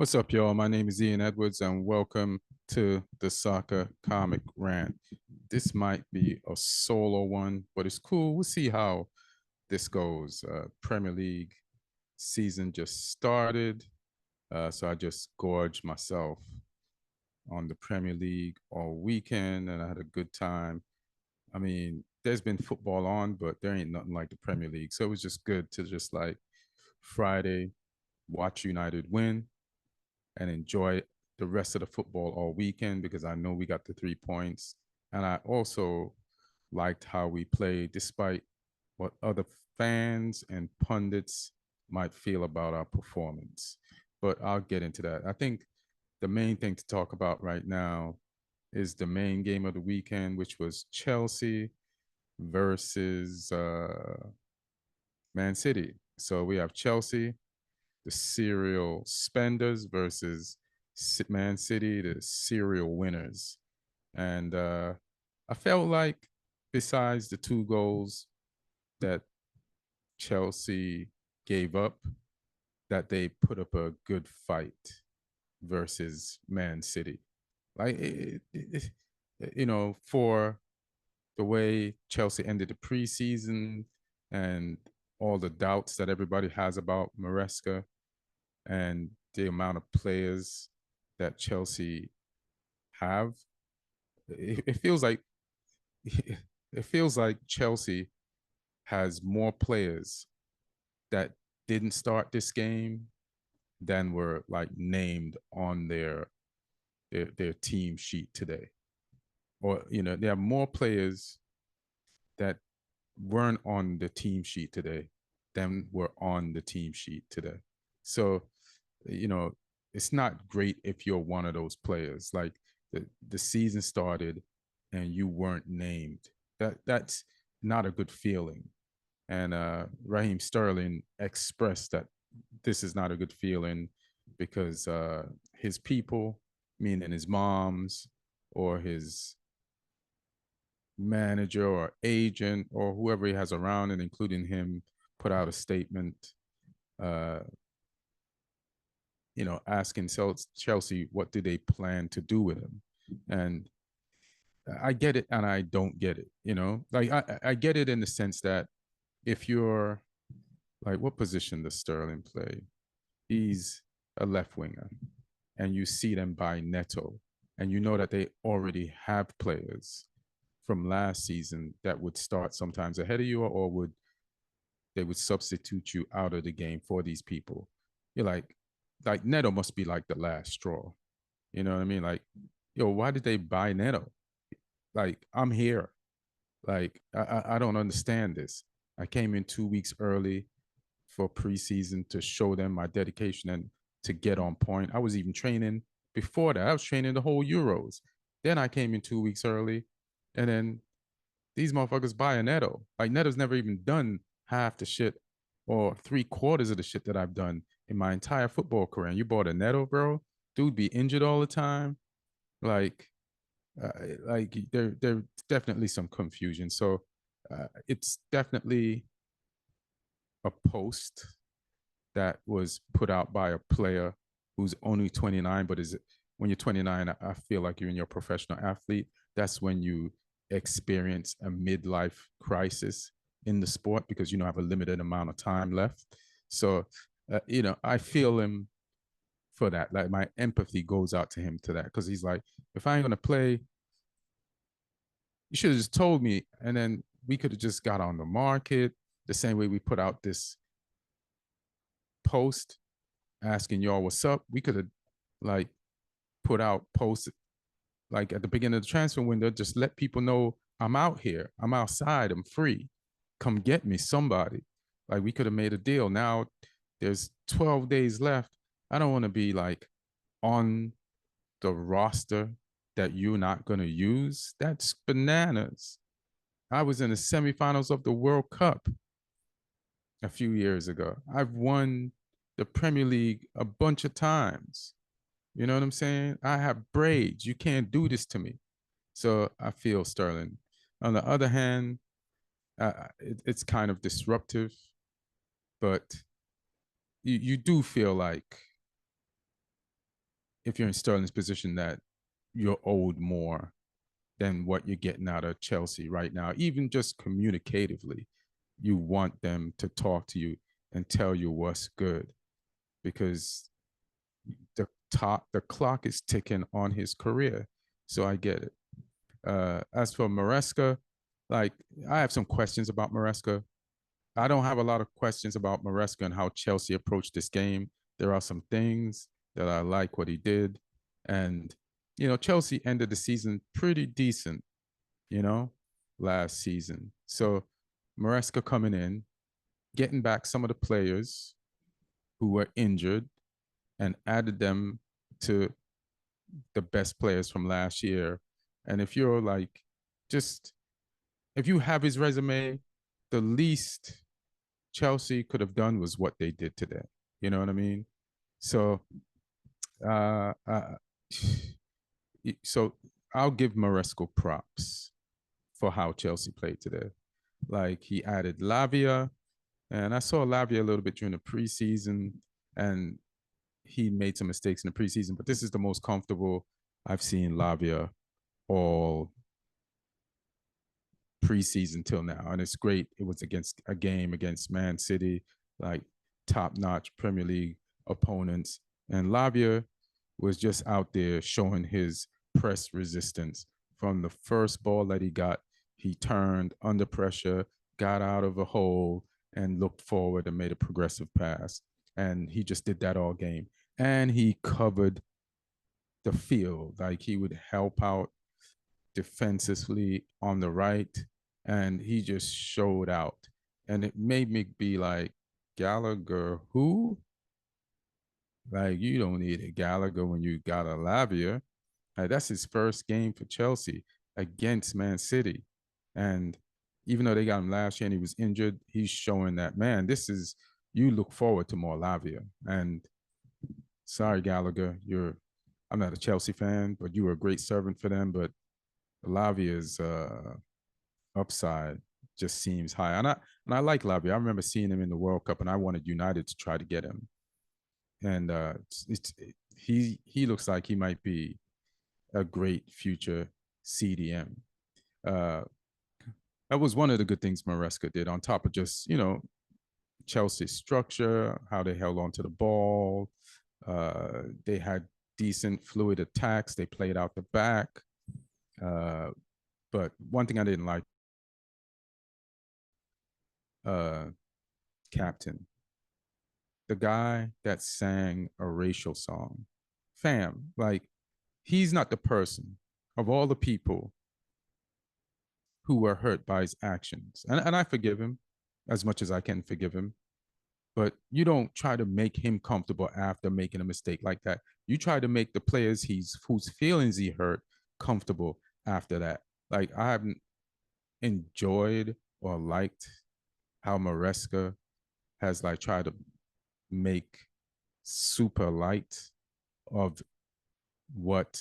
What's up, y'all? My name is Ian Edwards, and welcome to the Soccer Comic Rant. This might be a solo one, but it's cool. We'll see how this goes. Premier League season just started, so I just gorged myself on the Premier League all weekend, and I had a good time. I mean, there's been football on, but there ain't nothing like the Premier League, so it was just good to just like Friday watch United win and enjoy the rest of the football all weekend because I know we got the 3 points. And I also liked how we played, despite what other fans and pundits might feel about our performance. But I'll get into that. I think the main thing to talk about right now is the main game of the weekend, which was Chelsea versus Man City. So we have Chelsea, the serial spenders, versus Man City, the serial winners. And I felt like, besides the 2 goals that Chelsea gave up, that they put up a good fight versus Man City. Like, for the way Chelsea ended the preseason and all the doubts that everybody has about Maresca, and the amount of players that Chelsea have, it feels like it feels like Chelsea has more players that didn't start this game than were like named on their team sheet today. Or they have more players that weren't on the team sheet today than were on the team sheet today. So, you know, it's not great if you're one of those players. Like the season started and you weren't named. That's not a good feeling. And Raheem Sterling expressed that this is not a good feeling because his people, meaning his moms or his manager or agent or whoever he has around, and including him, put out a statement, uh, asking Chelsea what do they plan to do with him. And I get it and I don't get it, like I get it in the sense that if you're like, what position does Sterling play? He's a left winger, and you see them buy Neto, and you know that they already have players from last season that would start sometimes ahead of you, or would substitute you out of the game for these people. You're like Neto must be like the last straw. You know what I mean? Like, yo, why did they buy Neto? Like, I'm here. Like, I don't understand this. I came in 2 weeks early for preseason to show them my dedication and to get on point. I was even training before that. I was training the whole Euros. Then I came in 2 weeks early, and then these motherfuckers buy a Neto. Like, Neto's never even done half the shit or 3/4 of the shit that I've done in my entire football career. And you bought a Neto, bro? Dude be injured all the time. Like, uh, like there's definitely some confusion. So it's definitely a post that was put out by a player who's only 29, but is when you're 29, I feel like you're in your professional athlete. That's when you experience a midlife crisis in the sport because you don't have a limited amount of time left. So, I feel him for that. Like, my empathy goes out to him to that because he's like, if I ain't gonna play, you should have just told me, and then we could have just got on the market the same way we put out this post asking y'all what's up. We could have like put out posts like at the beginning of the transfer window, just let people know I'm out here, I'm outside, I'm free. Come get me, somebody. Like, we could have made a deal. Now there's 12 days left. I don't want to be like on the roster that you're not going to use. That's bananas. I was in the semifinals of the World Cup a few years ago. I've won the Premier League a bunch of times. You know what I'm saying? I have braids. You can't do this to me. So I feel Sterling. On the other hand, it's kind of disruptive, but you do feel like if you're in Sterling's position, that you're owed more than what you're getting out of Chelsea right now. Even just communicatively, you want them to talk to you and tell you what's good, because the clock is ticking on his career. So I get it. As for Maresca, like, I have some questions about Maresca. I don't have a lot of questions about Maresca and how Chelsea approached this game. There are some things that I like what he did. And, Chelsea ended the season pretty decent, you know, last season. So Maresca coming in, getting back some of the players who were injured and added them to the best players from last year. And if you're like, just if you have his resume, the least Chelsea could have done was what they did today. You know what I mean? So, uh, uh so I'll give Maresco props for how Chelsea played today. Like, he added Lavia, and I saw Lavia a little bit during the preseason, and he made some mistakes in the preseason, but this is the most comfortable I've seen Lavia all preseason till now. And it's great. It was against a game against Man City, like top-notch Premier League opponents. And Lavia was just out there showing his press resistance. From the first ball that he got, he turned under pressure, got out of a hole, and looked forward and made a progressive pass. And he just did that all game. And he covered the field. Like, he would help out defensively on the right, and he just showed out. And it made me be like, Gallagher, who? Like, you don't need a Gallagher when you got a Lavia. Like, that's his first game for Chelsea against Man City. And even though they got him last year and he was injured, he's showing that, man, you look forward to more Lavia. And sorry, Gallagher, I'm not a Chelsea fan, but you were a great servant for them. But Lavia's upside just seems high. And I like Lavia. I remember seeing him in the World Cup, and I wanted United to try to get him. And he looks like he might be a great future CDM. Uh, that was one of the good things Maresca did, on top of just, Chelsea's structure, how they held on to the ball. They had decent fluid attacks. They played out the back. But one thing I didn't like, Captain, the guy that sang a racial song, fam, like, he's not the person of all the people who were hurt by his actions. And I forgive him as much as I can forgive him. But you don't try to make him comfortable after making a mistake like that. You try to make the players whose feelings he hurt comfortable after that. Like, I haven't enjoyed or liked how Maresca has like tried to make super light of what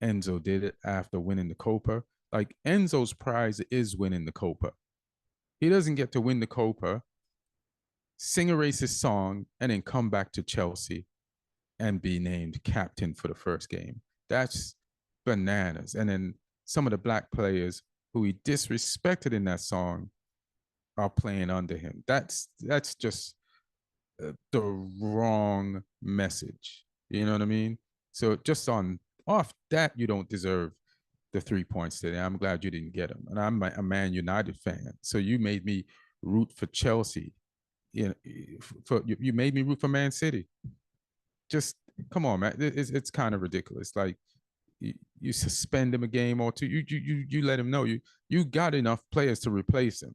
Enzo did it after winning the Copa. Like, Enzo's prize is winning the Copa. He doesn't get to win the Copa, sing a racist song, and then come back to Chelsea and be named captain for the first game. That's bananas. And then some of the black players who he disrespected in that song are playing under him. That's just the wrong message. You know what I mean? So just off that, you don't deserve the 3 points today. I'm glad you didn't get them. And I'm a Man United fan, so you made me root for Chelsea. You made me root for Man City. Just come on, man. It's kind of ridiculous. Like, you suspend him a game or two. You let him know you got enough players to replace him.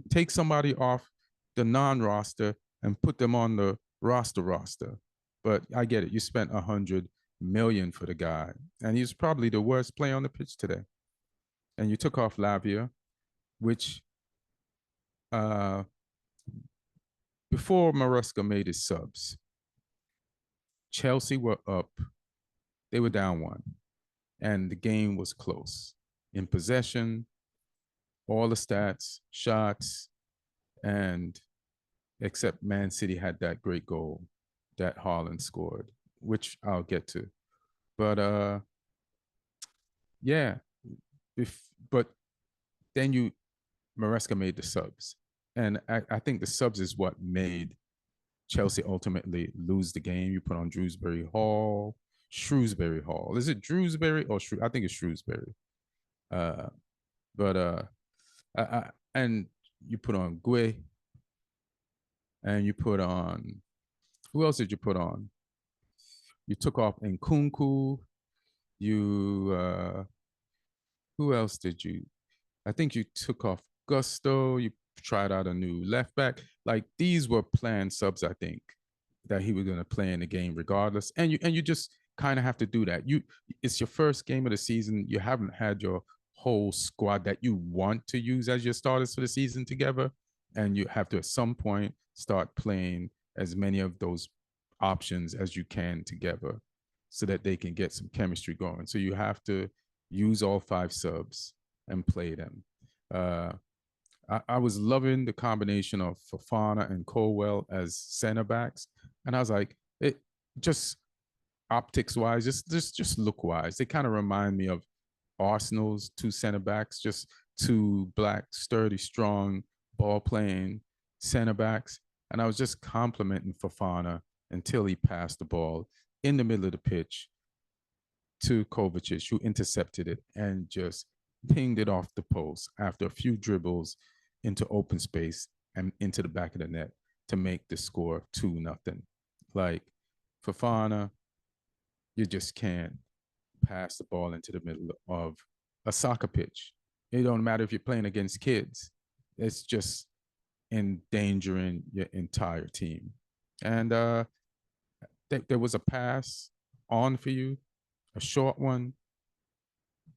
Take somebody off the non-roster and put them on the roster. But I get it. You spent $100 million for the guy, and he's probably the worst player on the pitch today. And you took off Lavia, which before Maresca made his subs, Chelsea were up. They were down 1, and the game was close in possession, all the stats, shots, and except Man City had that great goal. that Haaland scored, which I'll get to. But yeah, but then Maresca made the subs. And I think the subs is what made Chelsea ultimately lose the game. You put on Shrewsbury Hall. Is it Drewsbury or I think it's Shrewsbury. Uh, but and you put on Gue, and you put on, who else did you put on? You took off Nkunku. Who else did you? I think you took off Gusto. You tried out a new left back. Like these were planned subs, I think, that he was going to play in the game regardless. And you just kind of have to do that. It's your first game of the season. You haven't had your whole squad that you want to use as your starters for the season together, and you have to at some point start playing as many of those options as you can together so that they can get some chemistry going. So you have to use all 5 subs and play them. I was loving the combination of Fofana and Colwell as center backs, and I was like, it just optics wise, just look wise, they kind of remind me of Arsenal's 2 center backs, just 2 black, sturdy, strong, ball playing center backs, and I was just complimenting Fofana until he passed the ball in the middle of the pitch to Kovacic, who intercepted it and just pinged it off the post after a few dribbles into open space and into the back of the net to make the score 2-0. Like Fofana, you just can't pass the ball into the middle of a soccer pitch. It don't matter if you're playing against kids. It's just endangering your entire team. And there was a pass on for you, a short one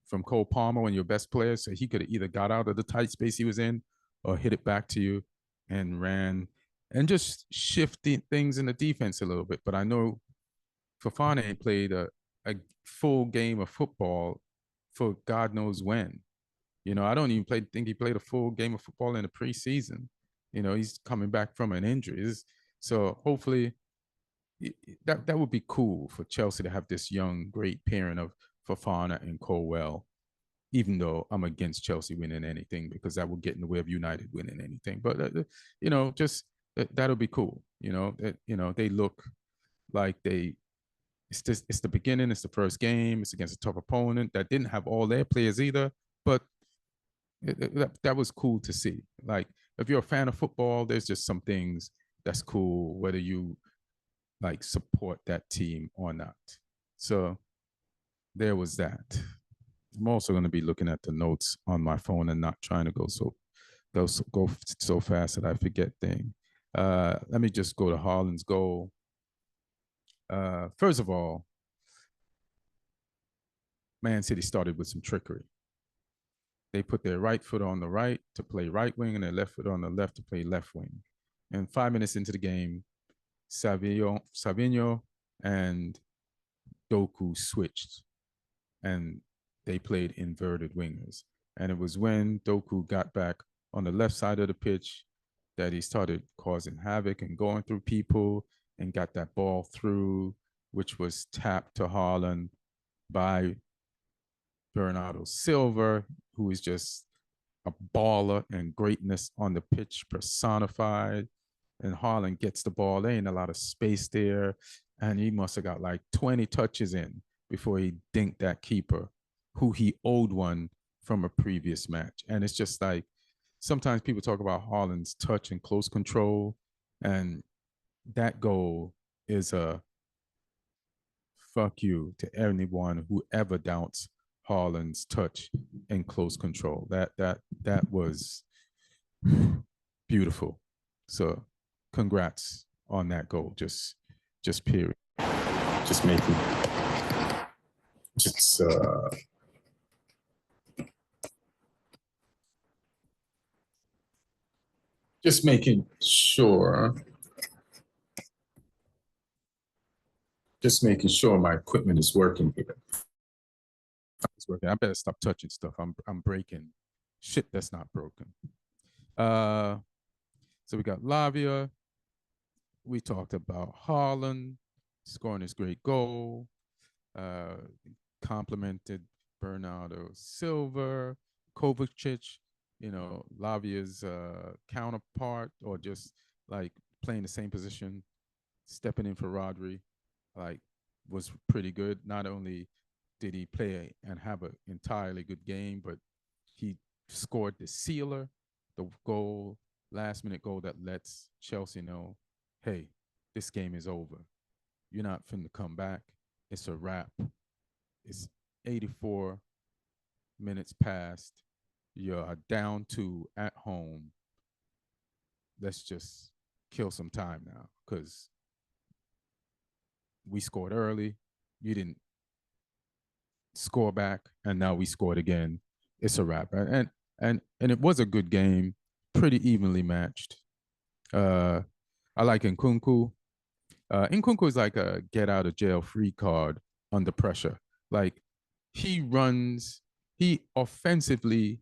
from Cole Palmer, one of your best players. So he could have either got out of the tight space he was in or hit it back to you and ran and just shifting things in the defense a little bit. But I know Fofana ain't played a full game of football for God knows when. You know, I don't even think he played a full game of football in the preseason. You know, he's coming back from an injury. So hopefully that would be cool for Chelsea to have this young, great pairing of Fofana and Colwell, even though I'm against Chelsea winning anything because that will get in the way of United winning anything. But, you know, just that'll be cool. You know, they look like it's the beginning. It's the first game. It's against a tough opponent that didn't have all their players either. But that was cool to see. Like, if you're a fan of football, there's just some things that's cool, whether you like support that team or not. So there was that. I'm also going to be looking at the notes on my phone and not trying to go so fast that I forget things. Let me just go to Haaland's goal. First of all, Man City started with some trickery. They put their right foot on the right to play right wing and their left foot on the left to play left wing. And 5 minutes into the game, Savinho and Doku switched and they played inverted wingers. And it was when Doku got back on the left side of the pitch that he started causing havoc and going through people and got that ball through, which was tapped to Haaland by Bernardo Silva, who is just a baller and greatness on the pitch personified. And Haaland gets the ball. There ain't a lot of space there. And he must have got like 20 touches in before he dinked that keeper, who he owed one from a previous match. And it's just like, sometimes people talk about Haaland's touch and close control. And that goal is a fuck you to anyone who ever doubts Haaland's touch and close control. That was beautiful. So congrats on that goal. Just period. Just making just making sure my equipment is working here. It's working. I better stop touching stuff. I'm breaking shit that's not broken. So we got Lavia, We talked about Haaland scoring his great goal, uh, complimented Bernardo Silva, Kovacic, Lavia's counterpart, or just like playing the same position, stepping in for Rodri, like was pretty good. Not only did he play and have an entirely good game, but he scored the sealer, the goal, last minute goal that lets Chelsea know, hey, this game is over. You're not finna come back. It's a wrap. It's 84 minutes past. You're down two at home. Let's just kill some time now because we scored early. You didn't score back, and now we scored again. It's a wrap. And it was a good game, pretty evenly matched. Uh, I like Nkunku. Nkunku is like a get out of jail free card under pressure. Like he runs, he offensively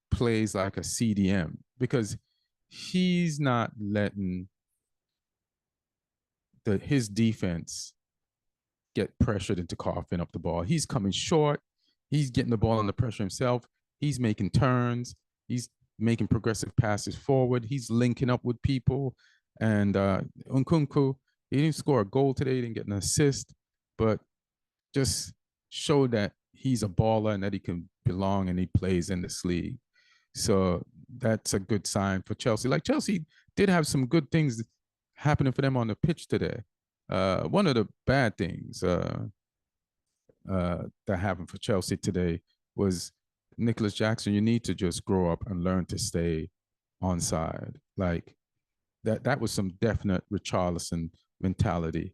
plays like a CDM because he's not letting his defense get pressured into coughing up the ball. He's coming short. He's getting the ball under pressure himself. He's making turns. He's making progressive passes forward. He's linking up with people. And Nkunku, he didn't score a goal today. He didn't get an assist, but just showed that he's a baller and that he can belong and he plays in this league. So that's a good sign for Chelsea. Like Chelsea did have some good things happening for them on the pitch today. One of the bad things that happened for Chelsea today was Nicholas Jackson. You need to just grow up and learn to stay onside. Like that was some definite Richarlison mentality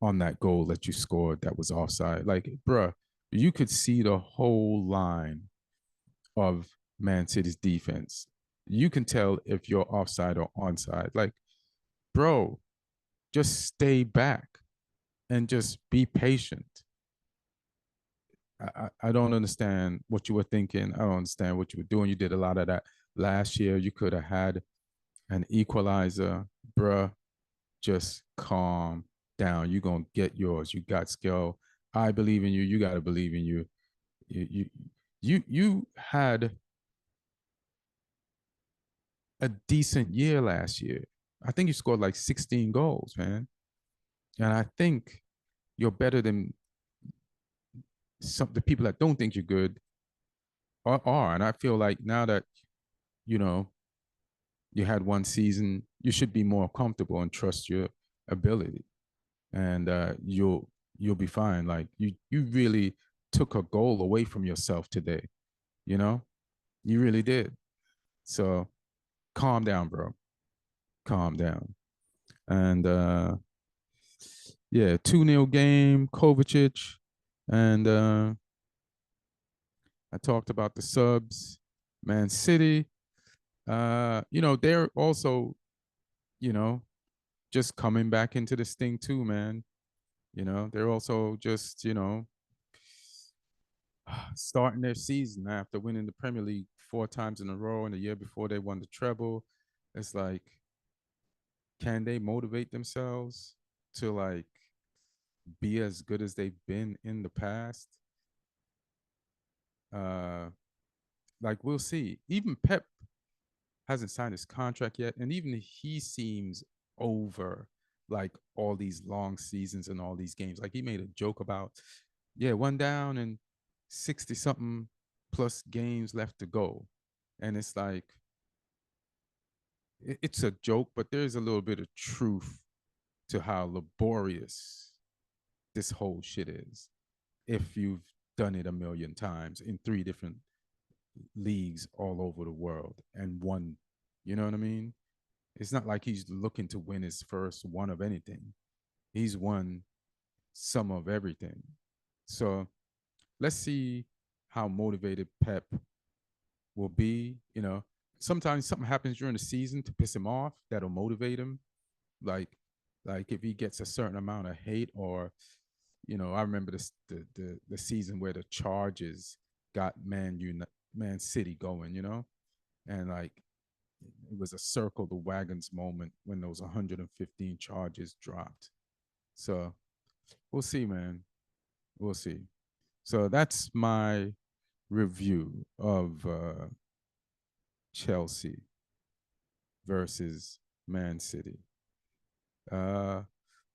on that goal that you scored that was offside. Like, bruh, you could see the whole line of Man City's defense. You can tell if you're offside or onside. Like, bro, just stay back and just be patient. I don't understand what you were thinking. I don't understand what you were doing. You did a lot of that last year. You could have had an equalizer, bruh. Just calm down. You're gonna get yours. You got skill. I believe in you. You gotta believe in you. You had a decent year last year. I think you scored like 16 goals, man. And I think you're better than some the people that don't think you're good are. And I feel like now that you know you had one season, you should be more comfortable and trust your ability, and you'll be fine. Like you really took a goal away from yourself today. You know, you really did. So calm down, bro. Calm down. And yeah, 2-0 game, Kovacic. And I talked about the subs, Man City. They're also, you know, just coming back into this thing too, man. They're also just, starting their season after winning the Premier League 4 times in a row, and the year before they won the treble. It's like, can they motivate themselves to like be as good as they've been in the past? Uh, like we'll see. Even Pep hasn't signed his contract yet, and even he seems over like all these long seasons and all these games. Like he made a joke about, yeah, one down and 60 something plus games left to go. And it's like, it's a joke, but there's a little bit of truth to how laborious this whole shit is if you've done it a million times in 3 different leagues all over the world and won. You know what I mean? It's not like he's looking to win his first one of anything. He's won some of everything. So let's see how motivated Pep will be. Sometimes something happens during the season to piss him off that'll motivate him. Like, like if he gets a certain amount of hate, or I remember the season where the Chargers got Man City going, and like it was a circle the wagons moment when those 115 charges dropped. So we'll see, man. We'll see. So that's my review of Chelsea versus Man City. Uh,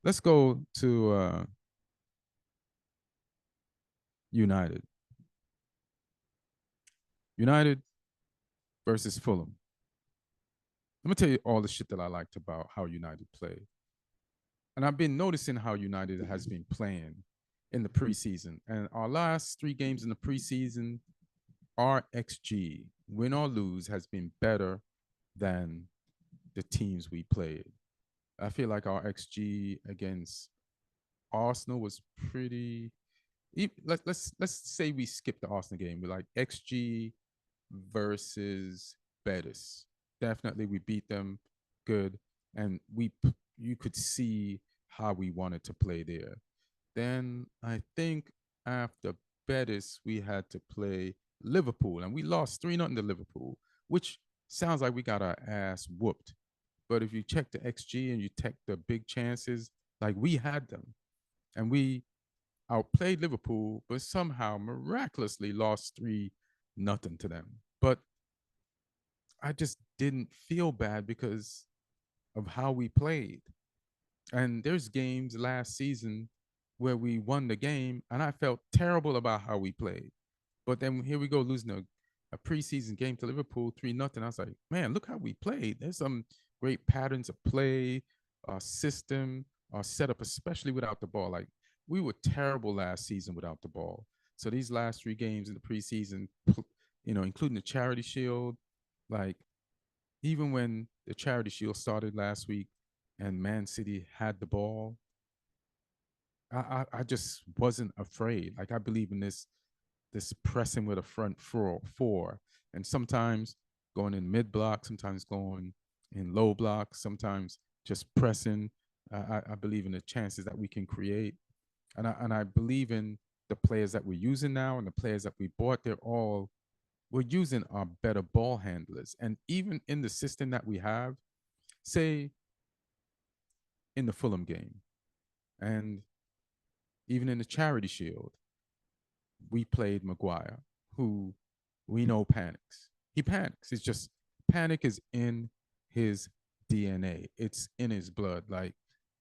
let's go to United. United versus Fulham. Let me tell you all the shit that I liked about how United played. And I've been noticing how United has been playing in the preseason. And our last 3 games in the preseason, our XG, win or lose, has been better than the teams we played. I feel like our XG against Arsenal was pretty. Let's say we skipped the Arsenal game. We're like XG versus Betis. Definitely, we beat them good, and you could see how we wanted to play there. Then I think after Betis, we had to play Liverpool, and we lost 3-0 to Liverpool, which sounds like we got our ass whooped. But if you check the XG and you check the big chances, like we had them, and we outplayed Liverpool, but somehow miraculously lost 3-0 to them. But I just didn't feel bad because of how we played. And there's games last season where we won the game, and I felt terrible about how we played. But then here we go losing a preseason game to Liverpool 3-0. I was like, man, look how we played. There's some great patterns of play, our system, our setup, especially without the ball. Like we were terrible last season without the ball. So these last 3 games in the preseason, including the Charity Shield, like even when the Charity Shield started last week and Man City had the ball, I just wasn't afraid. Like I believe in this pressing with a front four, and sometimes going in mid block, sometimes going in low block, sometimes just pressing. I believe in the chances that we can create, and I believe in the players that we're using now and the players that we bought. We're using our better ball handlers, and even in the system that we have, say in the Fulham game, and even in the Charity Shield, we played Maguire, who we know panics. He panics. It's just panic is in his DNA. It's in his blood. Like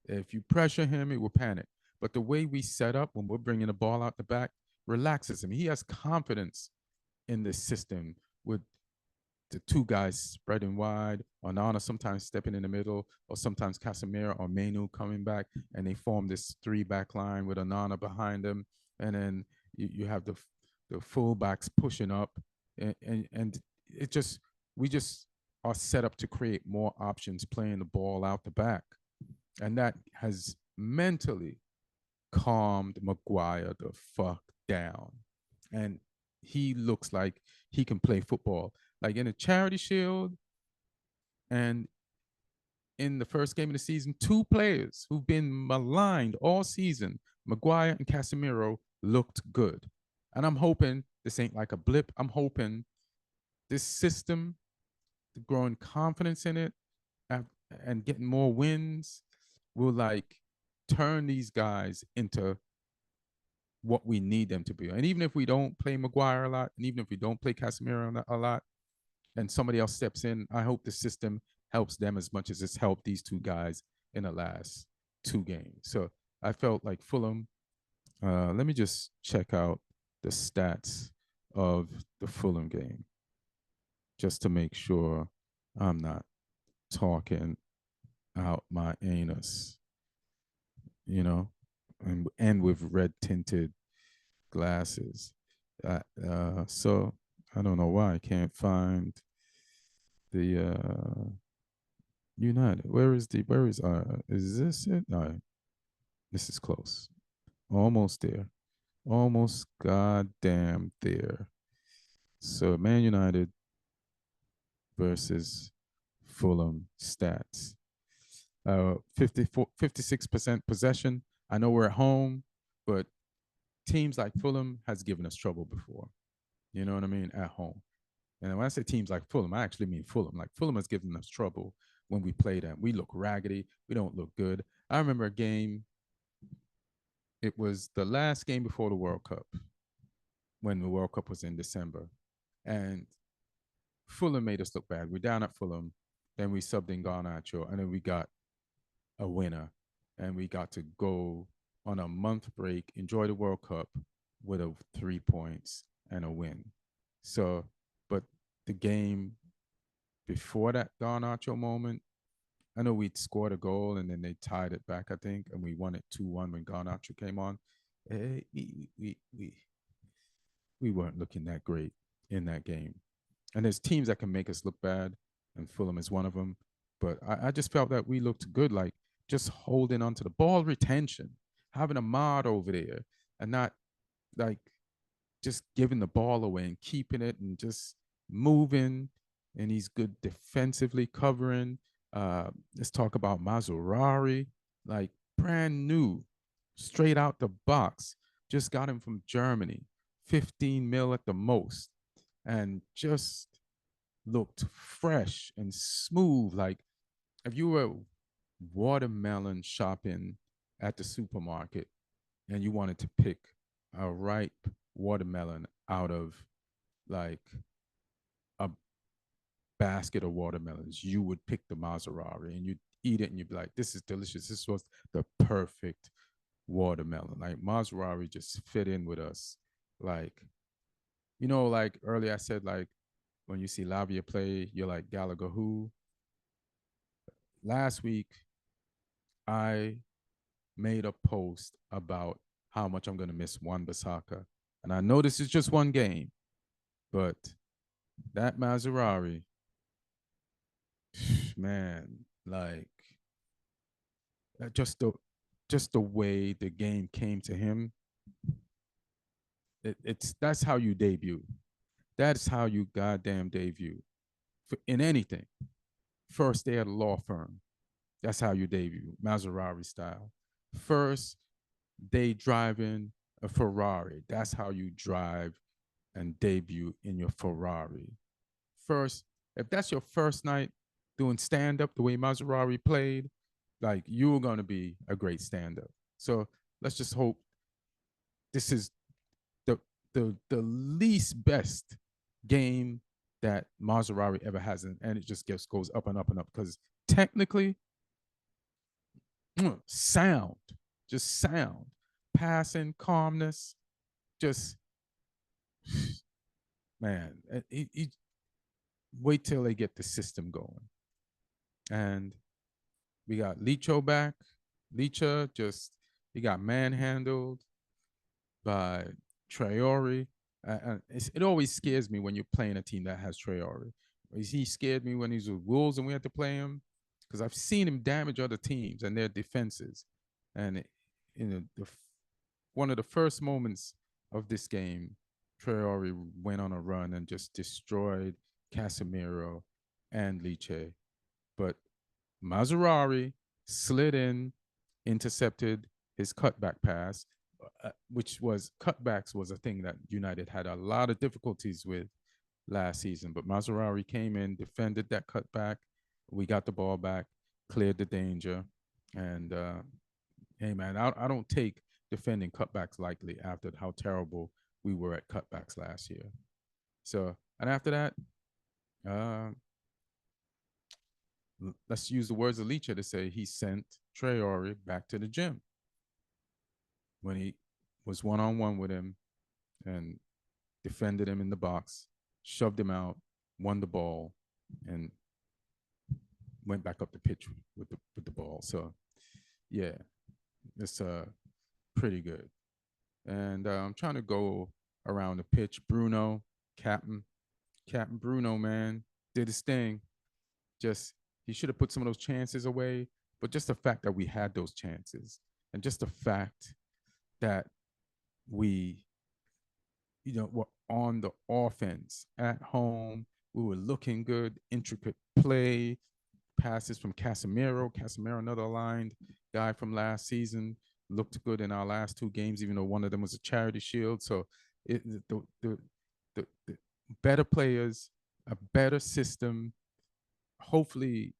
if you pressure him, it will panic. But the way we set up when we're bringing the ball out the back relaxes him. He has confidence in this system with the 2 guys spreading wide, Onana sometimes stepping in the middle, or sometimes Casemiro or Menu coming back, and they form this 3-back line with Onana behind them, and then you have the fullbacks pushing up, and it just we just are set up to create more options playing the ball out the back, and that has mentally calmed Maguire the fuck down, and he looks like he can play football. Like in a Charity Shield and in the first game of the season, 2 players who've been maligned all season, Maguire and Casemiro, looked good. And I'm hoping this ain't like a blip. I'm hoping this system, the growing confidence in it, and getting more wins will like turn these guys into what we need them to be. And even if we don't play Maguire a lot, and even if we don't play Casemiro a lot, and somebody else steps in, I hope the system helps them as much as it's helped these 2 guys in the last 2 games. So I felt like Fulham. Let me just check out the stats of the Fulham game just to make sure I'm not talking out my anus, and with red tinted glasses. So I don't know why I can't find the United. Where is is this it? No, this is close. Almost there. Almost goddamn there. So Man United versus Fulham stats. 56% possession. I know we're at home, but teams like Fulham has given us trouble before. You know what I mean? At home. And when I say teams like Fulham, I actually mean Fulham. Like Fulham has given us trouble when we play them. We look raggedy. We don't look good. I remember a game. It was the last game before the World Cup, when the World Cup was in December, and Fulham made us look bad. We're down at Fulham, then we subbed in Garnacho, and then we got a winner, and we got to go on a month break, enjoy the World Cup with a 3 points and a win. So, but the game before that Garnacho moment, I know we'd scored a goal and then they tied it back, I think, and we won it 2-1 when Garnacho came on. We weren't looking that great in that game. And there's teams that can make us look bad, and Fulham is one of them. But I just felt that we looked good, like just holding on to the ball retention, having a mod over there, and not like just giving the ball away and keeping it and just moving. And he's good defensively covering. Let's talk about Mazurari, like brand new, straight out the box. Just got him from Germany, 15 mil at the most, and just looked fresh and smooth. Like if you were watermelon shopping at the supermarket and you wanted to pick a ripe watermelon out of like a basket of watermelons, you would pick the Maserati and you'd eat it and you'd be like, this is delicious. This was the perfect watermelon. Like Maserati just fit in with us. Like, like earlier I said, like when you see Lavia play, you're like Gallagher who. Last week, I made a post about how much I'm going to miss Wan Bissaka. And I know this is just one game, but that Maserati, man, like just the way the game came to him, that's how you debut. That's how you goddamn debut in anything. First day at a law firm. That's how you debut, Maserati style. First day driving a Ferrari. That's how you drive and debut in your Ferrari. First, if that's your first night doing stand up the way Maserati played, like you're going to be a great stand up. So let's just hope this is the least best game that Maserati ever has, and it just goes up and up and up because technically, sound, just sound, passing, calmness, just man. Wait till they get the system going, and we got Licho back. Licha he got manhandled by Traore. It always scares me when you're playing a team that has Traore. He scared me when he was with Wolves and we had to play him because I've seen him damage other teams and their defenses. And one of the first moments of this game, Traore went on a run and just destroyed Casemiro and Liche. But Maserati slid in, intercepted his cutback pass, which was cutbacks was a thing that United had a lot of difficulties with last season. But Maserati came in, defended that cutback. We got the ball back, cleared the danger. And hey, man, I don't take defending cutbacks lightly after how terrible we were at cutbacks last year. So, and after that, let's use the words of Licha to say he sent Traore back to the gym when he was one-on-one with him and defended him in the box, shoved him out, won the ball, and went back up the pitch with the ball. So, yeah, it's pretty good. And I'm trying to go around the pitch. Bruno, Captain Bruno, man, did his thing. Just he should have put some of those chances away, but just the fact that we had those chances, and just the fact that we, were on the offense at home. We were looking good, intricate play, passes from Casemiro. Casemiro, another aligned guy from last season, looked good in our last two games, even though one of them was a charity shield. So the better players a better system. Hopefully,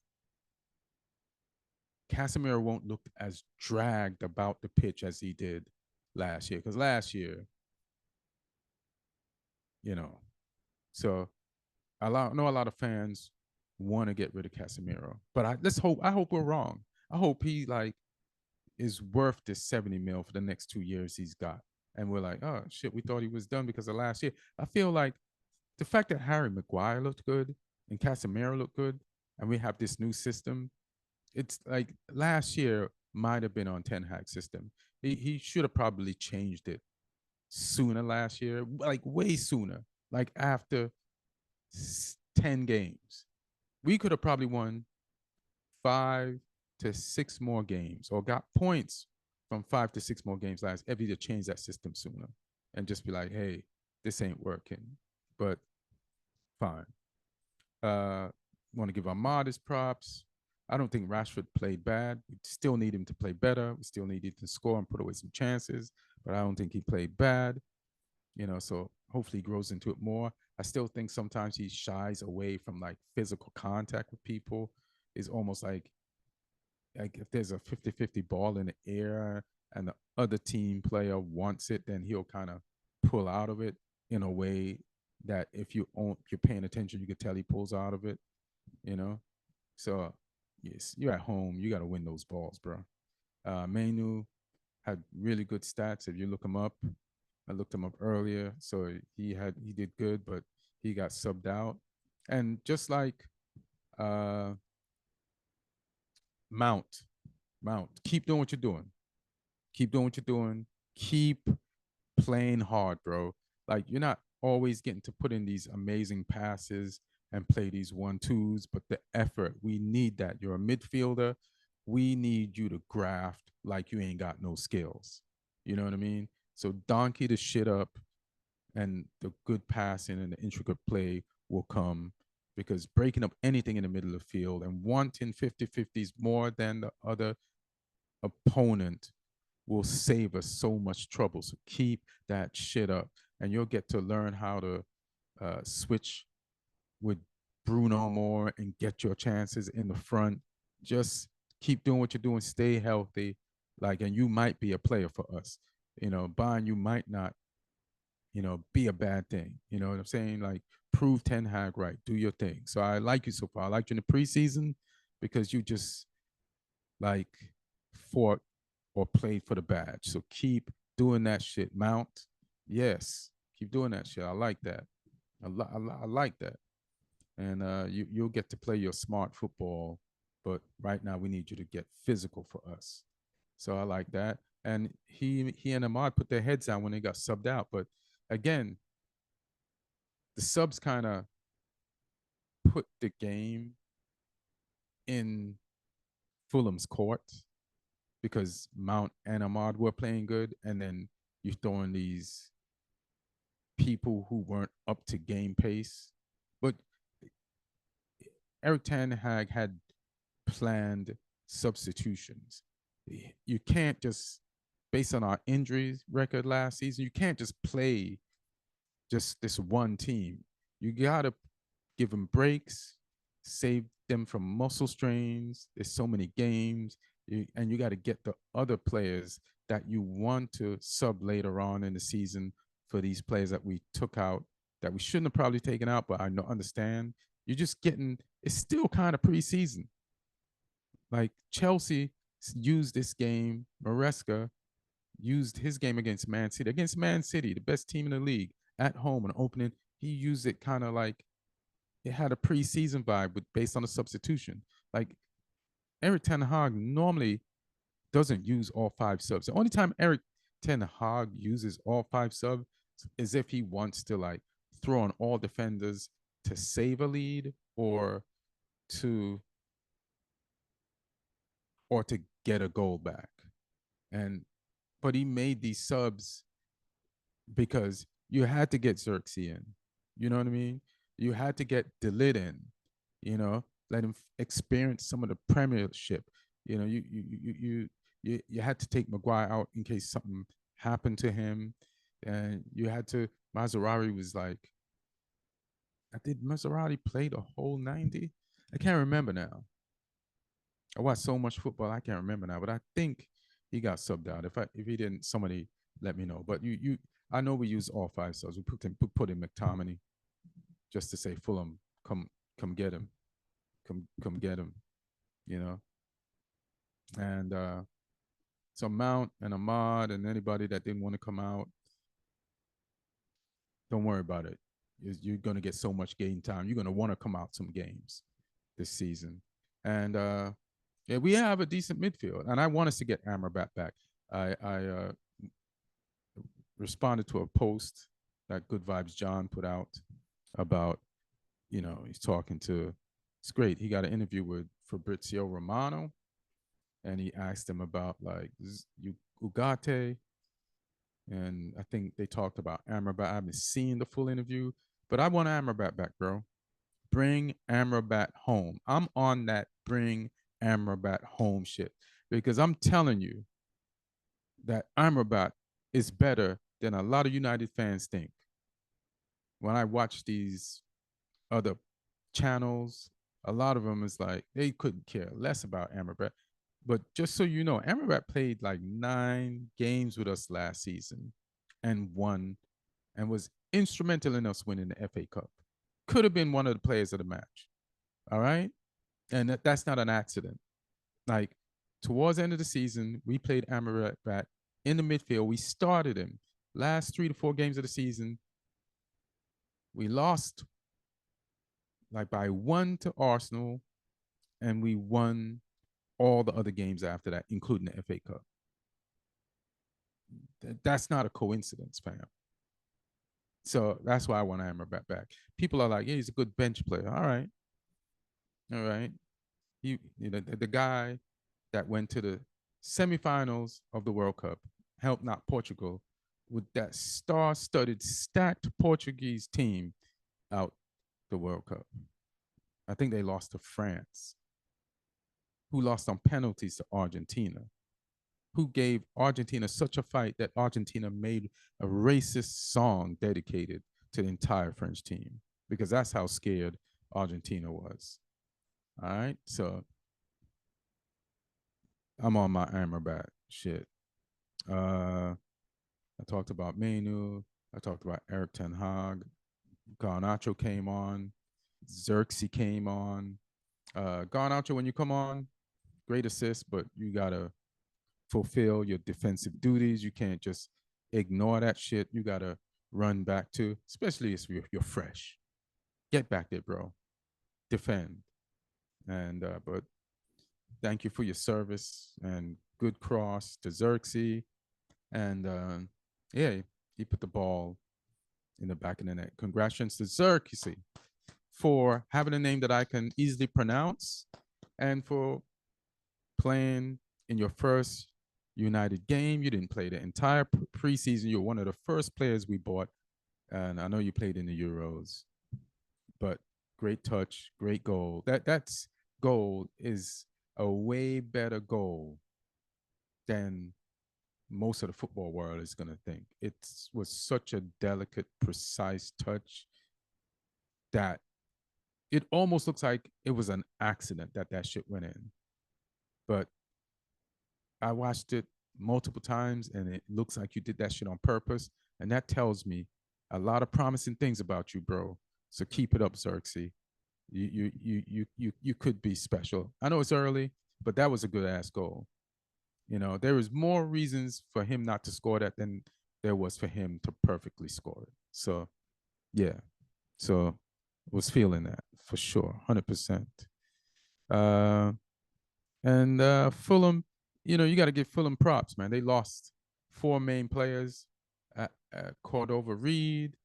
Casemiro won't look as dragged about the pitch as he did last year. Because last year, you know, so I know a lot of fans want to get rid of Casemiro, but let's hope. I hope we're wrong. I hope he like is worth this 70 mil for the next 2 years he's got. And we're like, oh shit, we thought he was done because of last year. I feel like the fact that Harry Maguire looked good and Casemiro looked good, and we have this new system, it's like last year might have been on Ten Hag's system. He should have probably changed it sooner last year, like way sooner, like after 10 games. We could have probably won 5 to 6 more games or got points from 5 to 6 more games last if he to change that system sooner and just be like, hey, this ain't working. But fine. Uh Want to give Ahmad his props. I don't think Rashford played bad. We still need him to play better. We still need him to score and put away some chances, but I don't think he played bad. So hopefully he grows into it more. I still think sometimes he shies away from like physical contact with people. It's almost like if there's a 50-50 ball in the air and the other team player wants it, then he'll kind of pull out of it in a way that if you're paying attention, you could tell he pulls out of it, you know? So yes, you're at home, you got to win those balls, bro. Manu had really good stats. If you look him up, I looked him up earlier. So he did good, but he got subbed out. And just like uh Mount, Mount, keep doing what you're doing. Keep doing what you're doing. Keep playing hard, bro. Like you're not always getting to put in these amazing passes and play these 1-2s, but the effort, we need that. You're a midfielder. We need you to graft like you ain't got no skills. You know what I mean? So donkey the shit up and the good passing and the intricate play will come because breaking up anything in the middle of the field and wanting 50-50s more than the other opponent will save us so much trouble. So keep that shit up, and you'll get to learn how to switch with Bruno more and get your chances in the front. Just keep doing what you're doing. Stay healthy, and you might be a player for us. Buying you might not, be a bad thing. You know what I'm saying? Like prove Ten Hag right. Do your thing. So I like you so far. I liked you in the preseason because you just like fought or played for the badge. So keep doing that shit. Mount, yes, keep doing that shit. I like that. I like that. And you'll get to play your smart football, but right now we need you to get physical for us. So I like that. And he and Ahmad put their heads down when they got subbed out. But again, the subs kind of put the game in Fulham's court because Mount and Ahmad were playing good, and then you throw in these people who weren't up to game pace. But Eric Ten Hag had planned substitutions. You can't just, based on our injuries record last season, you can't just play just this one team. You gotta give them breaks, save them from muscle strains. There's so many games, and you got to get the other players that you want to sub later on in the season for these players that we took out that we shouldn't have probably taken out, but I know understand. You're just getting. It's still kind of preseason. Like Chelsea used this game. Maresca used his game against Man City. Against Man City, the best team in the league, at home and opening, he used it kind of like it had a preseason vibe based on a substitution. Like Eric Ten Hag normally doesn't use all 5 subs. The only time Eric Ten Hag uses all 5 subs is if he wants to like throw on all defenders to save a lead to or to get a goal back. And but he made these subs because you had to get Xerxes in. You know what I mean? You had to get Delit in. Let him experience some of the Premiership. You had to take Maguire out in case something happened to him, and you had to. Maserati was like Did Maserati play the whole 90? I can't remember now. I watched so much football, I can't remember now. But I think he got subbed out. If he didn't, somebody let me know. But I know we use all 5 stars. We put in McTominay just to say Fulham, come get him, come get him, you know. And so Mount and Ahmad and anybody that didn't want to come out, don't worry about it. You're going to get so much game time. You're going to want to come out some games this season. And yeah, we have a decent midfield. And I want us to get Amrabat back. I responded to a post that Good Vibes John put out about, he's talking to, it's great. He got an interview with Fabrizio Romano, and he asked him about like Ugarte, and I think they talked about Amrabat. I haven't seen the full interview, but I want Amrabat back, bro. Bring Amrabat home. I'm on that bring Amrabat home shit because I'm telling you that Amrabat is better than a lot of United fans think. When I watch these other channels, a lot of them is like they couldn't care less about Amrabat. But just so you know, Amrabat played like 9 games with us last season and won and was instrumental in us winning the FA Cup. Could have been one of the players of the match. All right. And that's not an accident. Like towards the end of the season, we played Amrabat in the midfield. We started him. Last 3 to 4 games of the season, we lost like by 1 to Arsenal, and we won all the other games after that, including the FA Cup. That's not a coincidence, fam. So that's why I want Amrabat back. People are like, yeah, he's a good bench player. All right. All right. The guy that went to the semifinals of the World Cup helped not Portugal with that star-studded, stacked Portuguese team out the World Cup. I think they lost to France, who lost on penalties to Argentina, who gave Argentina such a fight that Argentina made a racist song dedicated to the entire French team because that's how scared Argentina was. All right. So I'm on my Amrabat shit. I talked about Menu. I talked about Eric Ten Hag. Garnacho came on. Xerxes came on. Garnacho, when you come on, great assist, but you got to fulfill your defensive duties. You can't just ignore that shit. You got to run back to, especially if you're fresh. Get back there, bro. Defend. And, but thank you for your service and good cross to Xerxes. And yeah, he put the ball in the back of the net. Congratulations to Xerxes for having a name that I can easily pronounce and for playing in your first United game. You didn't play the entire preseason. You're one of the first players we bought. And I know you played in the Euros, but great touch, great goal. That's goal is a way better goal than most of the football world is going to think. It was such a delicate, precise touch that it almost looks like it was an accident that shit went in. But I watched it multiple times and it looks like you did that shit on purpose. And that tells me a lot of promising things about you, bro. So keep it up, Xerxes. You could be special. I know it's early, but that was a good ass goal. There was more reasons for him not to score that than there was for him to perfectly score it. So, yeah. So, was feeling that for sure, 100%. And Fulham, you got to give Fulham props, man. They lost 4 main players: Cordova Reed,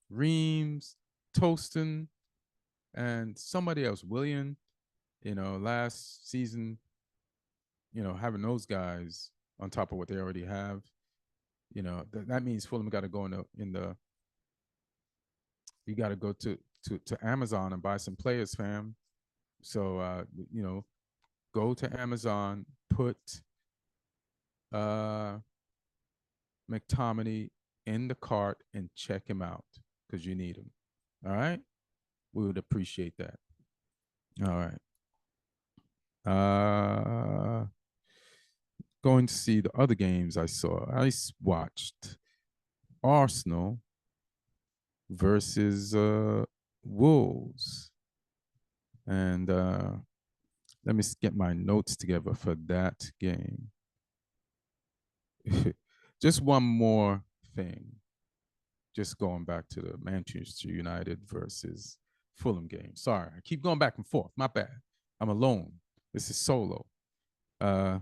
Reams, Toston, and somebody else, William. Last season, having those guys on top of what they already have, that means Fulham got to go you got to go to Amazon and buy some players, fam. So, go to Amazon, put McTominay in the cart and check him out because you need him. All right. We would appreciate that. All right. Uh Going to see the other games I saw. Watched Arsenal versus Wolves. And let me get my notes together for that game. Just one more thing. Just going back to the Manchester United versus Fulham game. Sorry, I keep going back and forth. My bad. I'm alone. This is solo. Uh,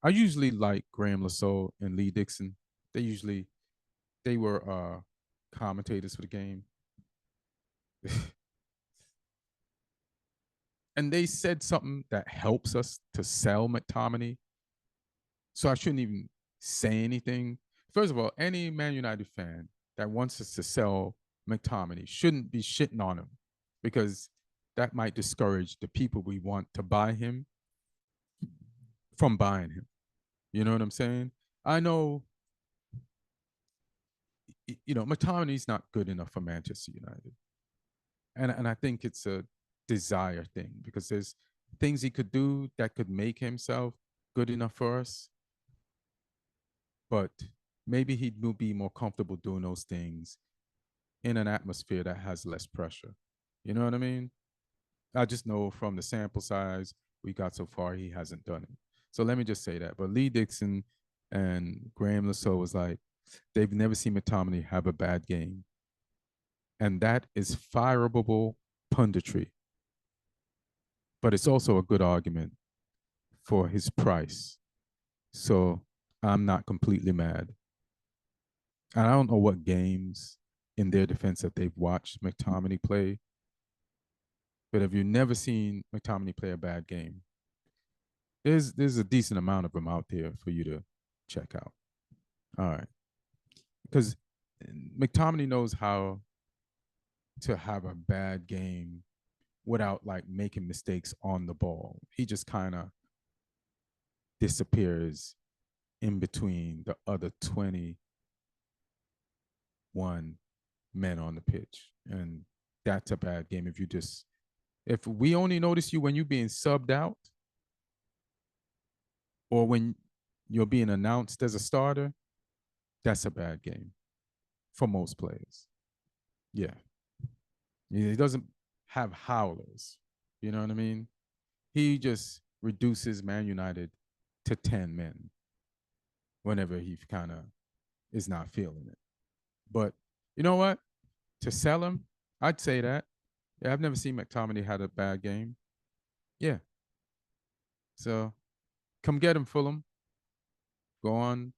I usually like Graham Lasso and Lee Dixon. They were commentators for the game. And they said something that helps us to sell McTominay. So I shouldn't even say anything. First of all, any Man United fan that wants us to sell McTominay shouldn't be shitting on him because that might discourage the people we want to buy him from buying him. You know what I'm saying? I know, McTominay's not good enough for Manchester United. And I think it's a desire thing because there's things he could do that could make himself good enough for us, but maybe he will be more comfortable doing those things in an atmosphere that has less pressure. You know what I mean? I just know from the sample size we got so far, he hasn't done it. So let me just say that. But Lee Dixon and Graham Lasso was like, they've never seen McTominay have a bad game. And that is fireable punditry. But it's also a good argument for his price. So I'm not completely mad. And I don't know what games in their defense that they've watched McTominay play. But if you've never seen McTominay play a bad game, there's a decent amount of them out there for you to check out. All right. Because McTominay knows how to have a bad game without like making mistakes on the ball. He just kind of disappears in between the other 21 men on the pitch. And that's a bad game if we only notice you when you're being subbed out or when you're being announced as a starter, that's a bad game for most players. Yeah. He doesn't have howlers. You know what I mean? He just reduces Man United to 10 men whenever he kind of is not feeling it. But you know what? To sell him, I'd say that. Yeah, I've never seen McTominay had a bad game. Yeah. So come get him, Fulham. Go on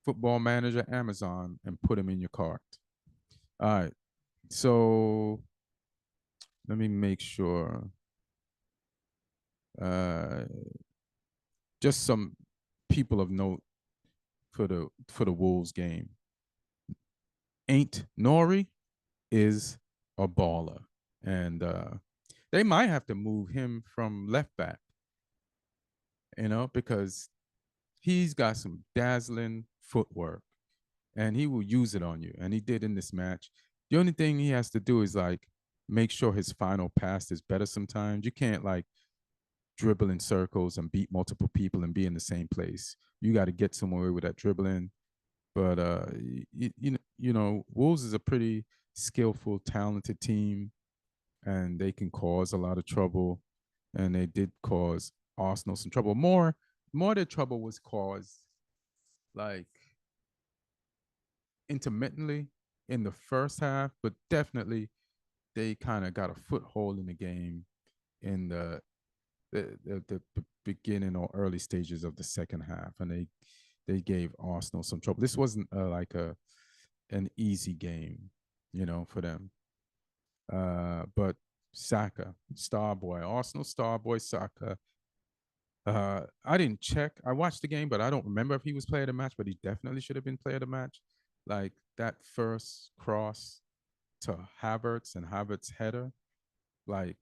Football Manager Amazon and put him in your cart. All right. So let me make sure. Uh, just some people of note for the Wolves game. Ait Nouri is a baller, and they might have to move him from left back. Because he's got some dazzling footwork, and he will use it on you, and he did in this match. The only thing he has to do is like make sure his final pass is better. Sometimes you can't like dribble in circles and beat multiple people and be in the same place. You got to get somewhere with that dribbling. But Wolves is a pretty skillful, talented team, and they can cause a lot of trouble. And they did cause Arsenal some trouble. More the trouble was caused like intermittently in the first half, but definitely they kind of got a foothold in the game in the beginning or early stages of the second half, and they gave Arsenal some trouble. This wasn't like an easy game, for them. But Saka, star boy, Arsenal star boy Saka. I didn't check. I watched the game, but I don't remember if he was player of the match. But he definitely should have been player of the match. Like that first cross to Havertz and Havertz header. Like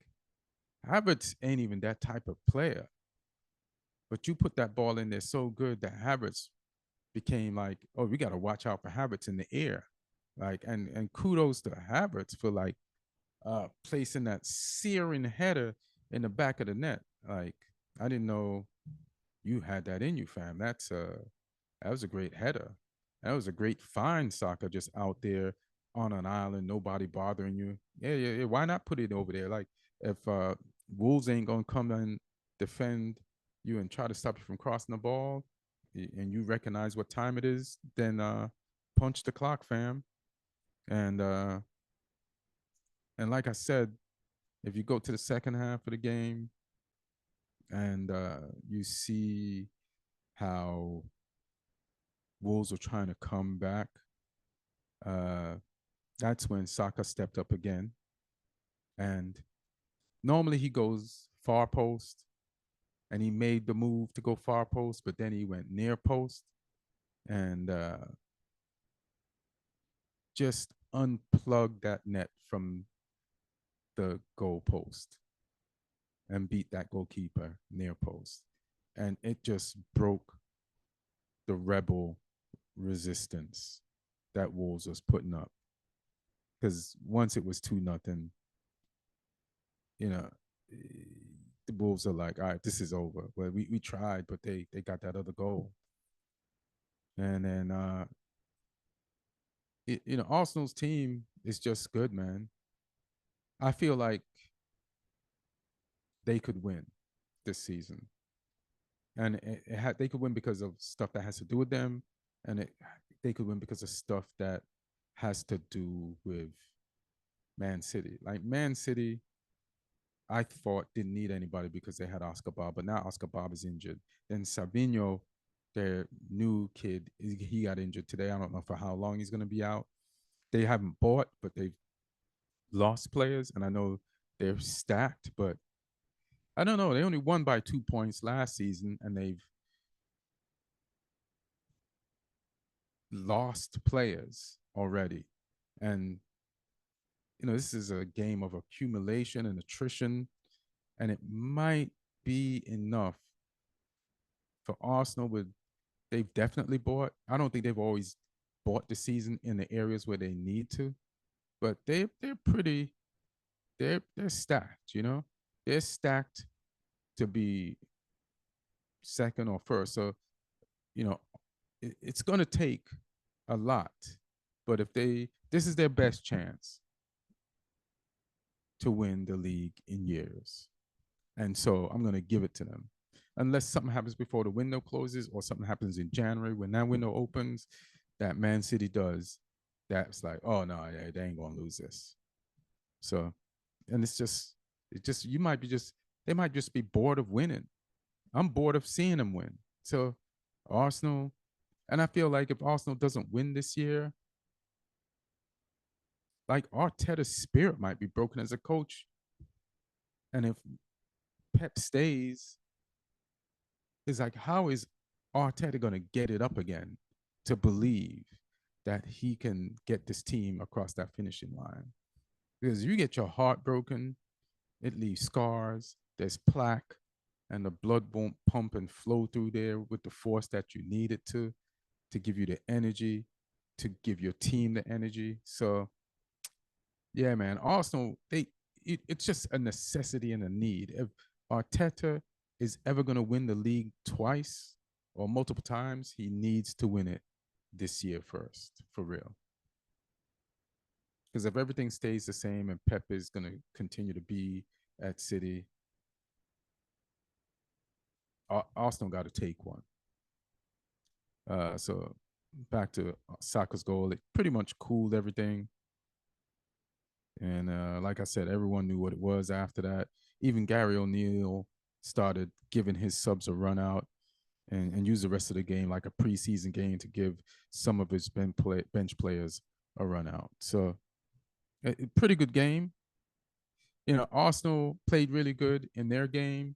Havertz ain't even that type of player. But you put that ball in there so good that Havertz became like, oh, we got to watch out for Havertz in the air. Like, and kudos to Havertz for like placing that searing header in the back of the net. Like, I didn't know you had that in you, fam. That was a great header. That was a great find, Saka, just out there on an island, nobody bothering you. Yeah, yeah, yeah. Why not put it over there? Like, if Wolves ain't gonna come and defend you and try to stop you from crossing the ball, and you recognize what time it is, then punch the clock, fam. And uh, and like I said, if you go to the second half of the game and you see how Wolves are trying to come back, uh, that's when Saka stepped up again. And normally he goes far post, and he made the move to go far post, but then he went near post and just unplugged that net from the goal post and beat that goalkeeper near post. And it just broke the rebel resistance that Wolves was putting up. Because once it was 2-0, you know, the Wolves are like, all right, this is over. Well, we tried, but they got that other goal. And then Arsenal's team is just good, man. I feel like they could win this season, and they could win because of stuff that has to do with them, and they could win because of stuff that has to do with Man City. Like Man City, I thought didn't need anybody because they had Oscar Bob, but now Oscar Bob is injured. Then Sabino, their new kid, he got injured today. I don't know for how long he's going to be out. They haven't bought, but they've lost players, and I know they're stacked, but I don't know. They only won by 2 points last season, and they've lost players already. And this is a game of accumulation and attrition, and it might be enough for Arsenal. With they've definitely bought. I don't think they've always bought the season in the areas where they need to, but they're pretty they're stacked. They're stacked to be second or first. So it's going to take a lot, but if this is their best chance to win the league in years. And so I'm going to give it to them. Unless something happens before the window closes or something happens in January when that window opens that Man City does, that's like, oh, no, yeah, they ain't going to lose this. So, and they might just be bored of winning. I'm bored of seeing them win. So, Arsenal, and I feel like if Arsenal doesn't win this year, like Arteta's spirit might be broken as a coach. And if Pep stays, it's like, how is Arteta going to get it up again to believe that he can get this team across that finishing line? Because you get your heart broken, it leaves scars, there's plaque, and the blood won't pump and flow through there with the force that you need it to give you the energy, to give your team the energy. So, yeah, man, Arsenal, it's just a necessity and a need. If Arteta is ever going to win the league twice or multiple times, he needs to win it this year first, for real. Because if everything stays the same and Pep is going to continue to be at City, Arsenal got to take one. So back to Saka's goal, it pretty much cooled everything. And like I said, everyone knew what it was after that. Even Gary O'Neill started giving his subs a run out and use the rest of the game like a preseason game to give some of his bench players a run out. So a pretty good game. Arsenal played really good in their game.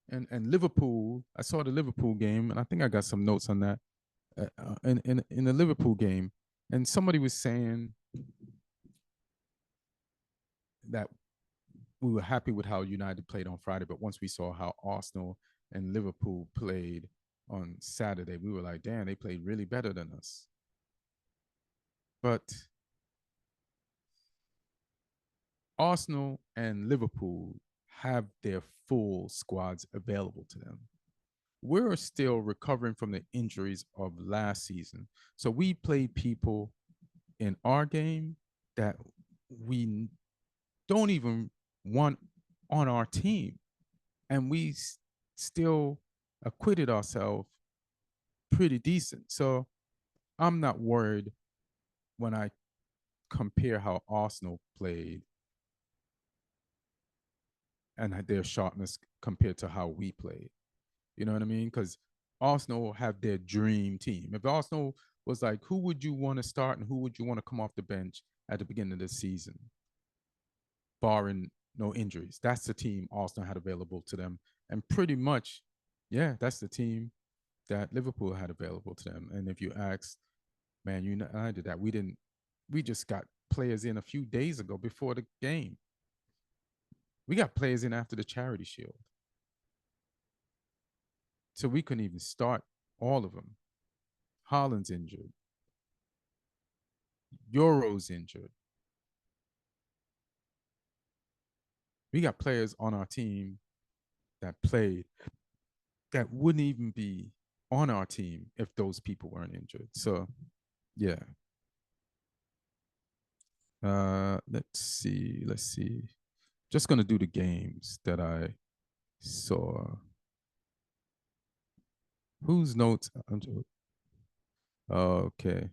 And Liverpool, I saw the Liverpool game, and I think I got some notes on that. In the Liverpool game, and somebody was saying that we were happy with how United played on Friday, but once we saw how Arsenal and Liverpool played on Saturday, we were like, damn, they played really better than us. But Arsenal and Liverpool have their full squads available to them. We're still recovering from the injuries of last season. So we played people in our game that we don't even want on our team. And we still acquitted ourselves pretty decent. So I'm not worried when I compare how Arsenal played and their sharpness compared to how we played. You know what I mean? Because Arsenal have their dream team. If Arsenal was like, who would you want to start and who would you want to come off the bench at the beginning of the season, barring no injuries? That's the team Arsenal had available to them. And pretty much, yeah, that's the team that Liverpool had available to them. And if you ask Man United that, we just got players in a few days ago before the game. We got players in after the Charity Shield. So we couldn't even start all of them. Haaland's injured. Euro's injured. We got players on our team that played that wouldn't even be on our team if those people weren't injured. So, yeah. Let's see. Let's see. Just gonna do the games that I saw. Whose notes? Okay.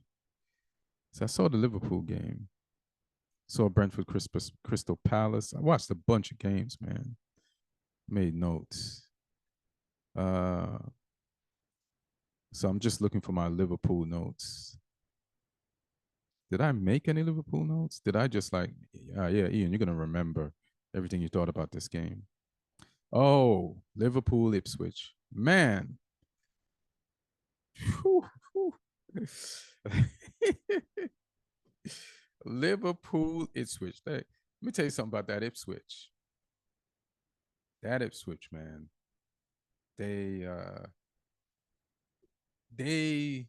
So I saw the Liverpool game. Saw Brentford Crystal Palace. I watched a bunch of games, man. Made notes. So I'm just looking for my Liverpool notes. Did I make any Liverpool notes? Did I just like, yeah, Ian, you're gonna remember everything you thought about this game. Oh, Liverpool Ipswich, man. Liverpool Ipswich. Let me tell you something about that Ipswich. That Ipswich, man. They they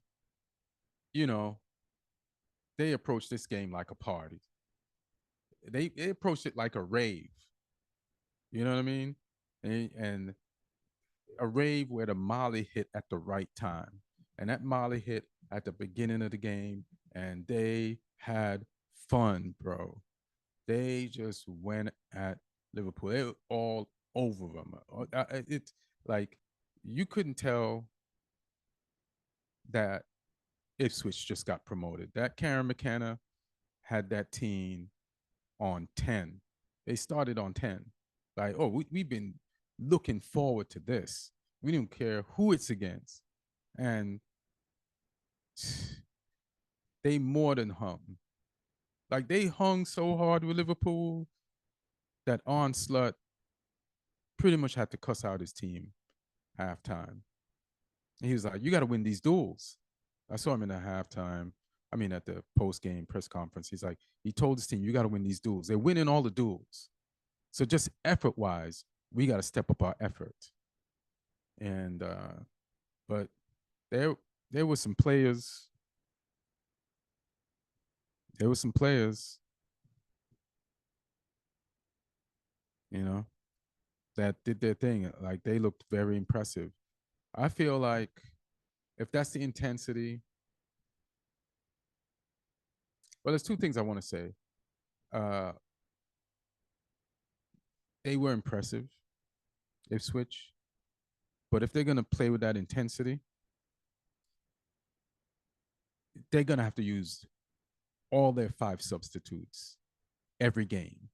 you know they approached this game like a party. They approached it like a rave. You know what I mean? And a rave where the Molly hit at the right time. And that Molly hit at the beginning of the game, and they had fun, bro. They just went at Liverpool. They were all over them. It's like you couldn't tell that Ipswich just got promoted. That Karen McKenna had that team on 10. They started on 10. Like, oh, we've been looking forward to this. We don't care who it's against. And they more than hung. Like, they hung so hard with Liverpool that Onslaught pretty much had to cuss out his team halftime. And he was like, you got to win these duels. I saw him in the halftime. I mean, at the post game press conference, he's like, he told his team, you got to win these duels. They're winning all the duels. So just effort wise, we got to step up our effort. And but there were some players. There were some players, you know, that did their thing. Like they looked very impressive. I feel like if that's the intensity, well, there's two things I want to say. Uh, they were impressive, Ipswich, but if they're gonna play with that intensity, they're gonna have to use all their five substitutes every game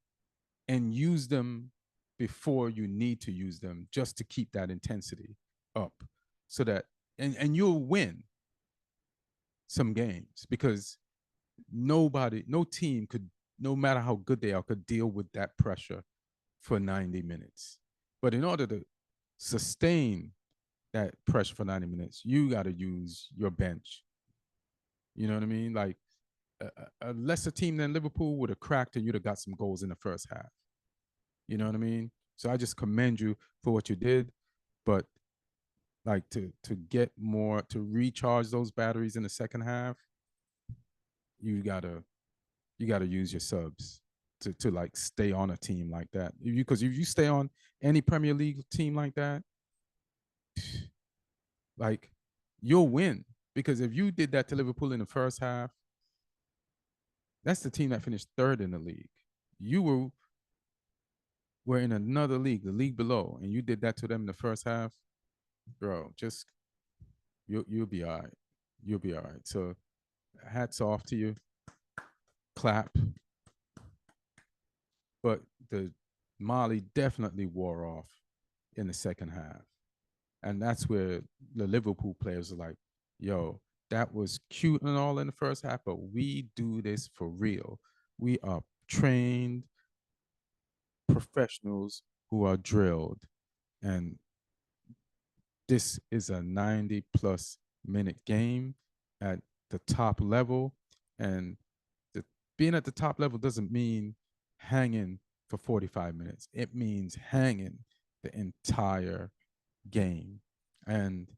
and use them before you need to use them just to keep that intensity up so that and you'll win some games because no team could, no matter how good they are, could deal with that pressure for 90 minutes. But in order to sustain that pressure for 90 minutes, you got to use your bench. You know what I mean? Like a lesser team than Liverpool would have cracked and you'd have got some goals in the first half. You know what I mean? So I just commend you for what you did, but like to get more to recharge those batteries in the second half, you gotta use your subs. to like stay on a team like that. Because if you stay on any Premier League team like that, like you'll win. Because if you did that to Liverpool in the first half, that's the team that finished third in the league. You were in another league, the league below, and you did that to them in the first half, bro. Just you'll be all right. You'll be all right. So hats off to you. Clap. But the Mali definitely wore off in the second half. And that's where the Liverpool players are like, yo, that was cute and all in the first half, but we do this for real. We are trained professionals who are drilled. And this is a 90 plus minute game at the top level. And the, being at the top level doesn't mean hanging for 45 minutes, it means hanging the entire game. And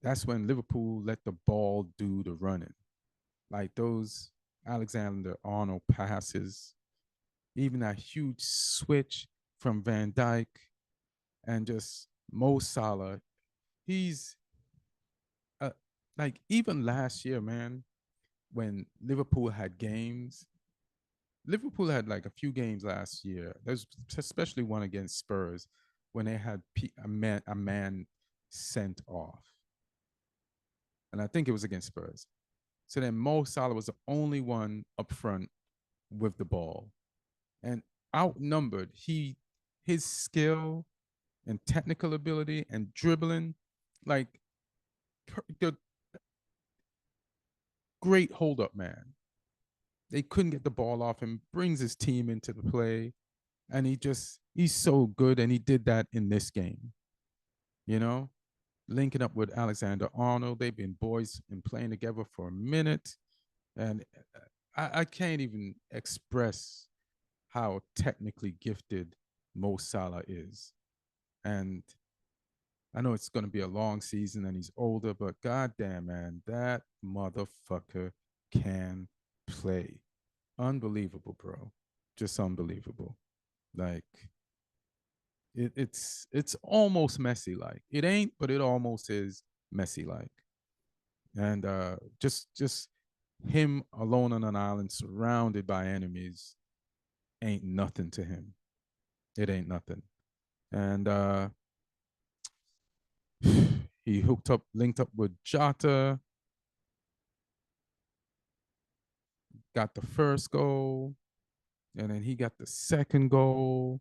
that's when Liverpool let the ball do the running. Like those Alexander Arnold passes, even that huge switch from Van Dijk and just Mo Salah. He's like even last year, man, when Liverpool had games, Liverpool had like a few games last year. There's especially one against Spurs when they had a man sent off, and I think it was against Spurs. So then Mo Salah was the only one up front with the ball, and outnumbered. His skill and technical ability and dribbling, like the great hold up man. They couldn't get the ball off him, brings his team into the play, and he's so good, and he did that in this game, you know, linking up with Alexander Arnold. They've been boys and playing together for a minute, and I can't even express how technically gifted Mo Salah is. And I know it's going to be a long season and he's older, but goddamn, man, that motherfucker can play. Unbelievable, bro. Just unbelievable. Like it's almost Messi like. It ain't, but it almost is Messi like. And just him alone on an island surrounded by enemies ain't nothing to him. It ain't nothing. And he linked up with Jota, got the first goal, and then he got the second goal.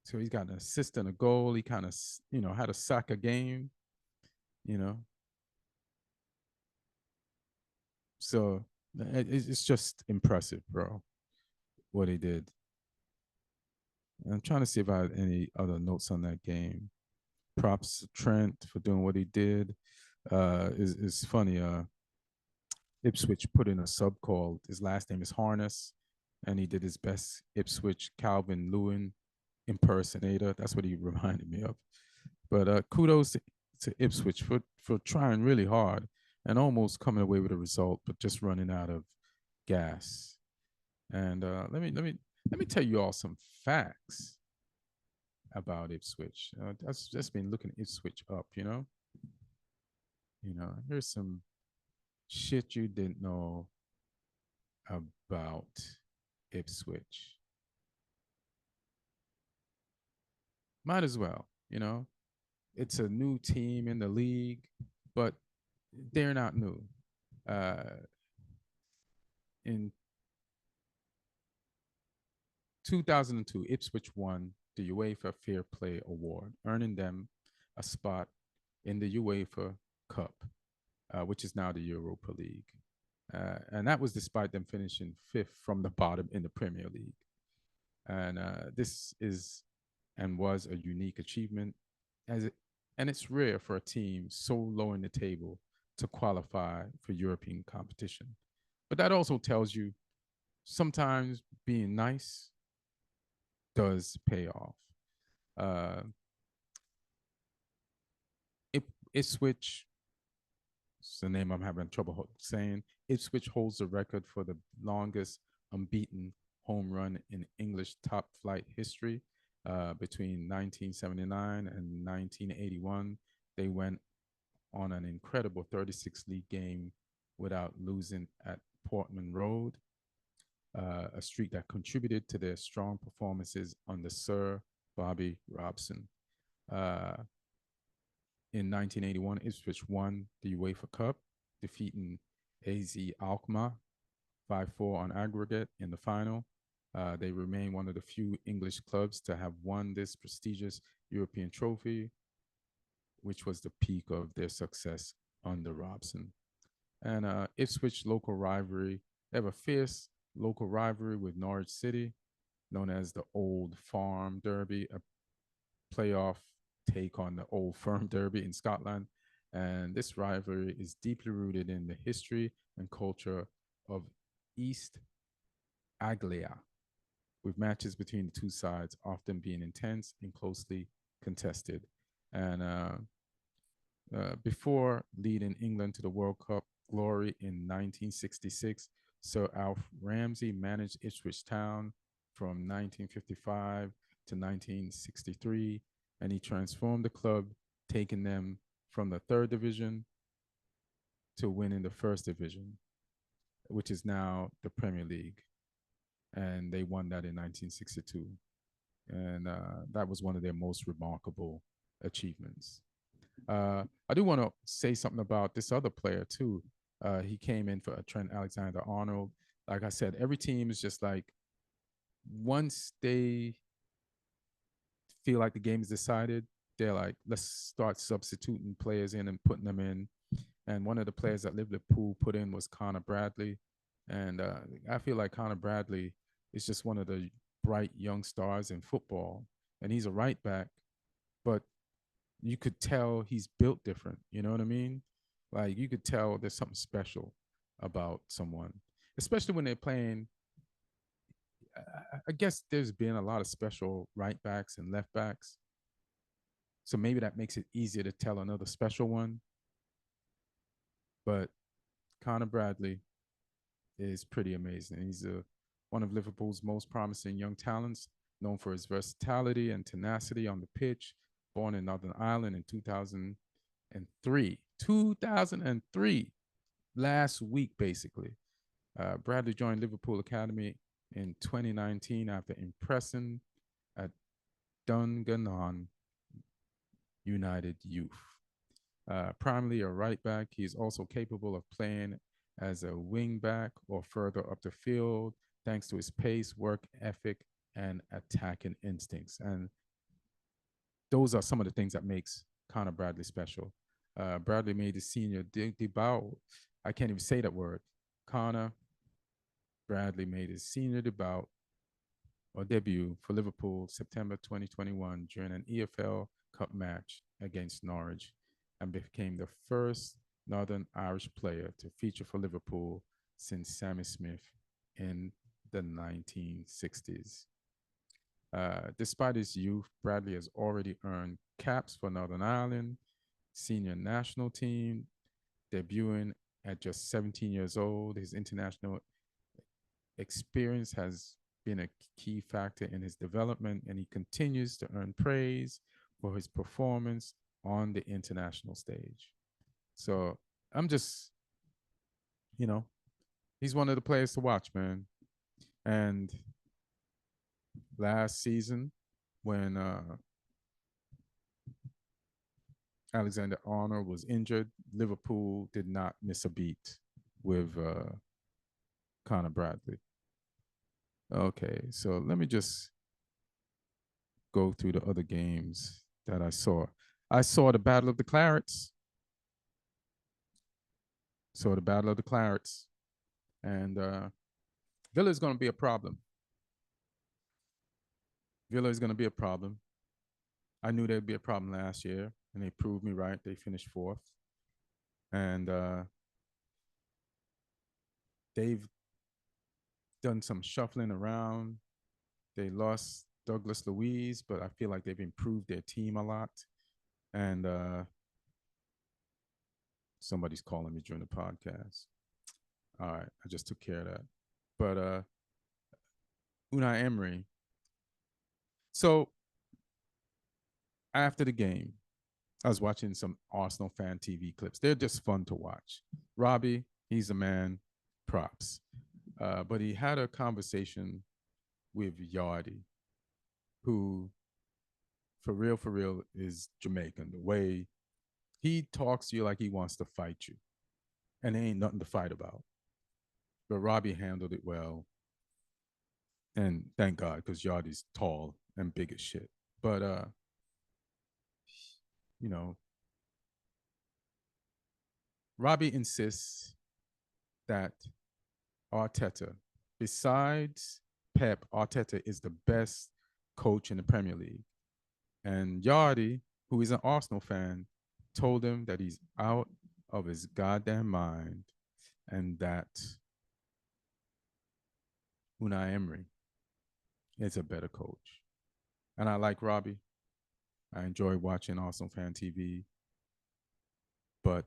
So he's got an assist and a goal. He kind of, had a sack a game, you know. So it's just impressive, bro, what he did. I'm trying to see if I had any other notes on that game. Props to Trent for doing what he did. Is funny. Ipswich put in a sub called, his last name is Harness, and he did his best Ipswich Calvin Lewin impersonator. That's what he reminded me of. But kudos to Ipswich for trying really hard and almost coming away with a result, but just running out of gas. And let me tell you all some facts about Ipswich. I've just been looking Ipswich up. Here's some shit you didn't know about Ipswich. Might as well. It's a new team in the league, but they're not new. In 2002, Ipswich won the UEFA Fair Play Award, earning them a spot in the UEFA Cup, which is now the Europa League. And that was despite them finishing fifth from the bottom in the Premier League. And this is and was a unique achievement, and it's rare for a team so low in the table to qualify for European competition. But that also tells you sometimes being nice does pay off. Uh, Ipswich, it's the name I'm having trouble saying. Ipswich holds the record for the longest unbeaten home run in English top flight history. Between 1979 and 1981, they went on an incredible 36 league game without losing at Portman Road, a streak that contributed to their strong performances under Sir Bobby Robson. Uh, in 1981, Ipswich won the UEFA Cup, defeating AZ Alkmaar 5-4 on aggregate in the final. They remain one of the few English clubs to have won this prestigious European trophy, which was the peak of their success under Robson. And Ipswich local rivalry, they have a fierce local rivalry with Norwich City, known as the Old Farm Derby, a playoff take on the Old Firm Derby in Scotland. And this rivalry is deeply rooted in the history and culture of East Anglia, with matches between the two sides often being intense and closely contested. And before leading England to the World Cup glory in 1966, Sir Alf Ramsey managed Ipswich Town from 1955 to 1963, and he transformed the club, taking them from the third division to winning the first division, which is now the Premier League. And they won that in 1962. And that was one of their most remarkable achievements. I do want to say something about this other player too. He came in for Trent Alexander-Arnold. Like I said, every team is just like, once they feel like the game is decided, they're like, let's start substituting players in and putting them in. And one of the players that Liverpool put in was Connor Bradley. And I feel like Connor Bradley is just one of the bright young stars in football. And he's a right back, but you could tell he's built different. You know what I mean? Like, you could tell there's something special about someone, especially when they're playing. I guess there's been a lot of special right backs and left backs. So maybe that makes it easier to tell another special one. But Connor Bradley is pretty amazing. He's one of Liverpool's most promising young talents, known for his versatility and tenacity on the pitch. Born in Northern Ireland in 2003. 2003, last week, basically. Bradley joined Liverpool Academy in 2019 after impressing at Dungannon United Youth. Primarily a right back, he is also capable of playing as a wing back or further up the field, thanks to his pace, work ethic, and attacking instincts. And those are some of the things that makes Connor Bradley special. Bradley made his senior debut. I can't even say that word. Connor Bradley made his senior debut for Liverpool September 2021 during an EFL Cup match against Norwich, and became the first Northern Irish player to feature for Liverpool since Sammy Smith in the 1960s. Despite his youth, Bradley has already earned caps for Northern Ireland senior national team, debuting at just 17 years old. His international experience has been a key factor in his development, and he continues to earn praise for his performance on the international stage. So I'm just, he's one of the players to watch, man. And last season, when Alexander Arnold was injured, Liverpool did not miss a beat with Connor Bradley. Okay, so let me just go through the other games that I saw. I saw the Battle of the Clarets. And Villa is going to be a problem. I knew there'd be a problem last year, and they proved me right. They finished fourth. And they've done some shuffling around. They lost Douglas Luiz, but I feel like they've improved their team a lot. And somebody's calling me during the podcast. All right, I just took care of that. But Unai Emery. So after the game, I was watching some Arsenal fan TV clips. They're just fun to watch. Robbie, he's a man, props. But he had a conversation with Yardi, who, for real, is Jamaican. The way he talks to you like he wants to fight you, and there ain't nothing to fight about. But Robbie handled it well, and thank God, because Yardi's tall and big as shit. But you know, Robbie insists that Arteta, besides Pep, Arteta is the best coach in the Premier League. And Yardi, who is an Arsenal fan, told him that he's out of his goddamn mind and that Unai Emery is a better coach. And I like Robbie. I enjoy watching Arsenal fan TV. But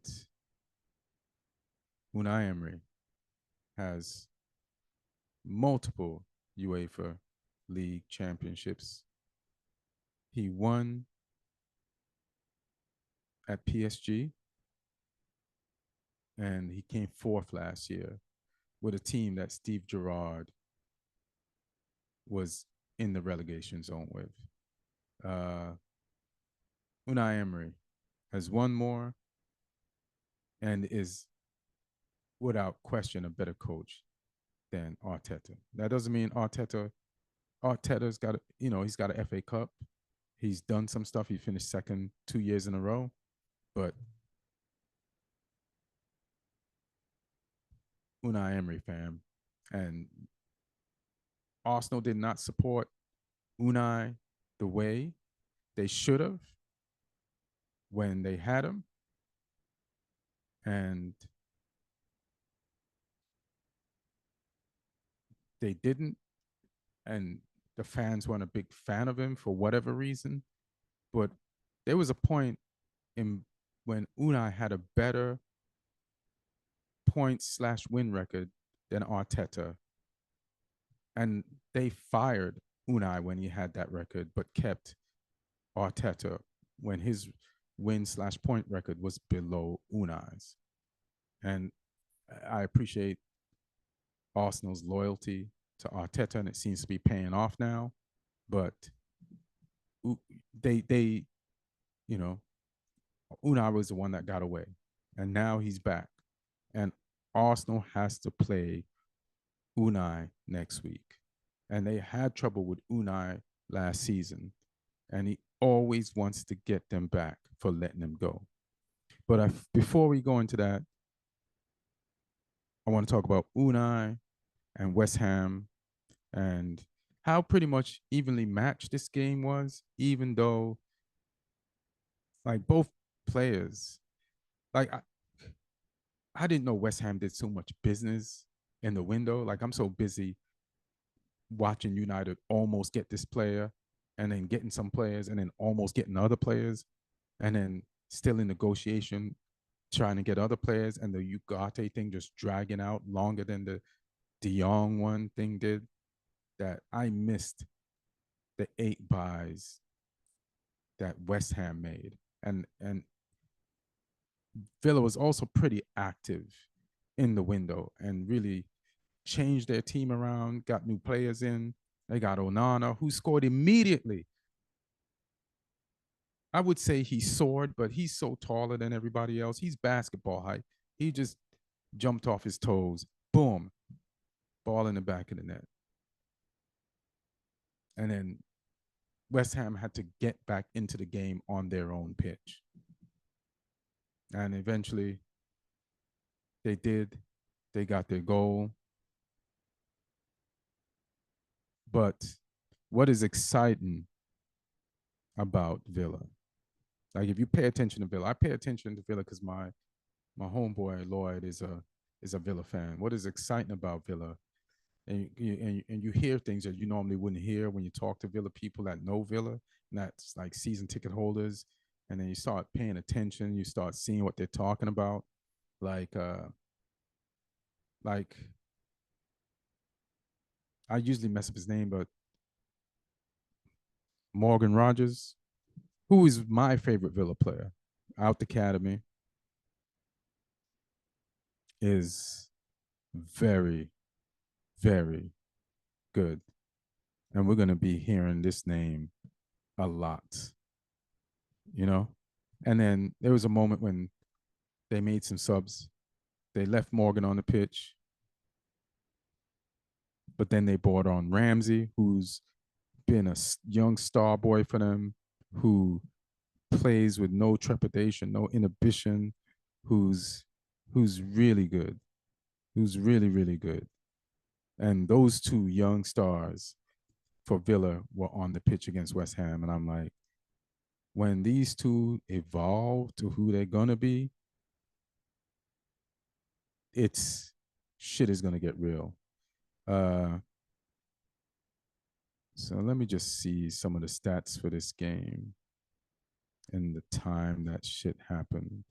Unai Emery has multiple UEFA League championships. He won at PSG, and he came fourth last year with a team that Steve Gerrard was in the relegation zone with. Uh, Unai Emery has won more and is without question a better coach than Arteta. That doesn't mean Arteta's got he's got an FA Cup. He's done some stuff. He finished second 2 years in a row, but Unai Emery, fam, and Arsenal did not support Unai the way they should have when they had him, and they didn't, and the fans weren't a big fan of him for whatever reason. But there was a point in when Unai had a better point/win record than Arteta, and they fired Unai when he had that record, but kept Arteta when his win/point record was below Unai's. And I appreciate Arsenal's loyalty to Arteta, and it seems to be paying off now. But they you know, Unai was the one that got away, and now he's back, and Arsenal has to play Unai next week, and they had trouble with Unai last season, and he always wants to get them back for letting them go. But before we go into that, I want to talk about Unai and West Ham and how pretty much evenly matched this game was, even though like both players, like I didn't know West Ham did so much business in the window. Like I'm so busy watching United almost get this player and then getting some players and then almost getting other players and then still in negotiation trying to get other players, and the Ugarte thing just dragging out longer than the De Jong one thing did, that I missed the 8 buys that West Ham made. And Villa was also pretty active in the window and really changed their team around, got new players in. They got Onana, who scored immediately. I would say he soared, but he's so taller than everybody else. He's basketball height. He just jumped off his toes. Boom. Ball in the back of the net. And then West Ham had to get back into the game on their own pitch. And eventually they did. They got their goal. But what is exciting about Villa? Like if you pay attention to Villa, I pay attention to Villa because my homeboy Lloyd is a Villa fan. What is exciting about Villa? And you hear things that you normally wouldn't hear when you talk to Villa people that know Villa, and that's like season ticket holders. And then you start paying attention, you start seeing what they're talking about. Like I usually mess up his name, but Morgan Rogers, who is my favorite Villa player out the academy, is very, very good. And we're going to be hearing this name a lot, you know? And then there was a moment when they made some subs. They left Morgan on the pitch, but then they brought on Ramsey, who's been a young star boy for them, who plays with no trepidation, no inhibition, who's who's really good, who's really, really good. And those two young stars for Villa were on the pitch against West Ham. And I'm like, when these two evolve to who they're gonna be, it's shit is gonna get real. Uh so let me just see some of the stats for this game and the time that shit happened.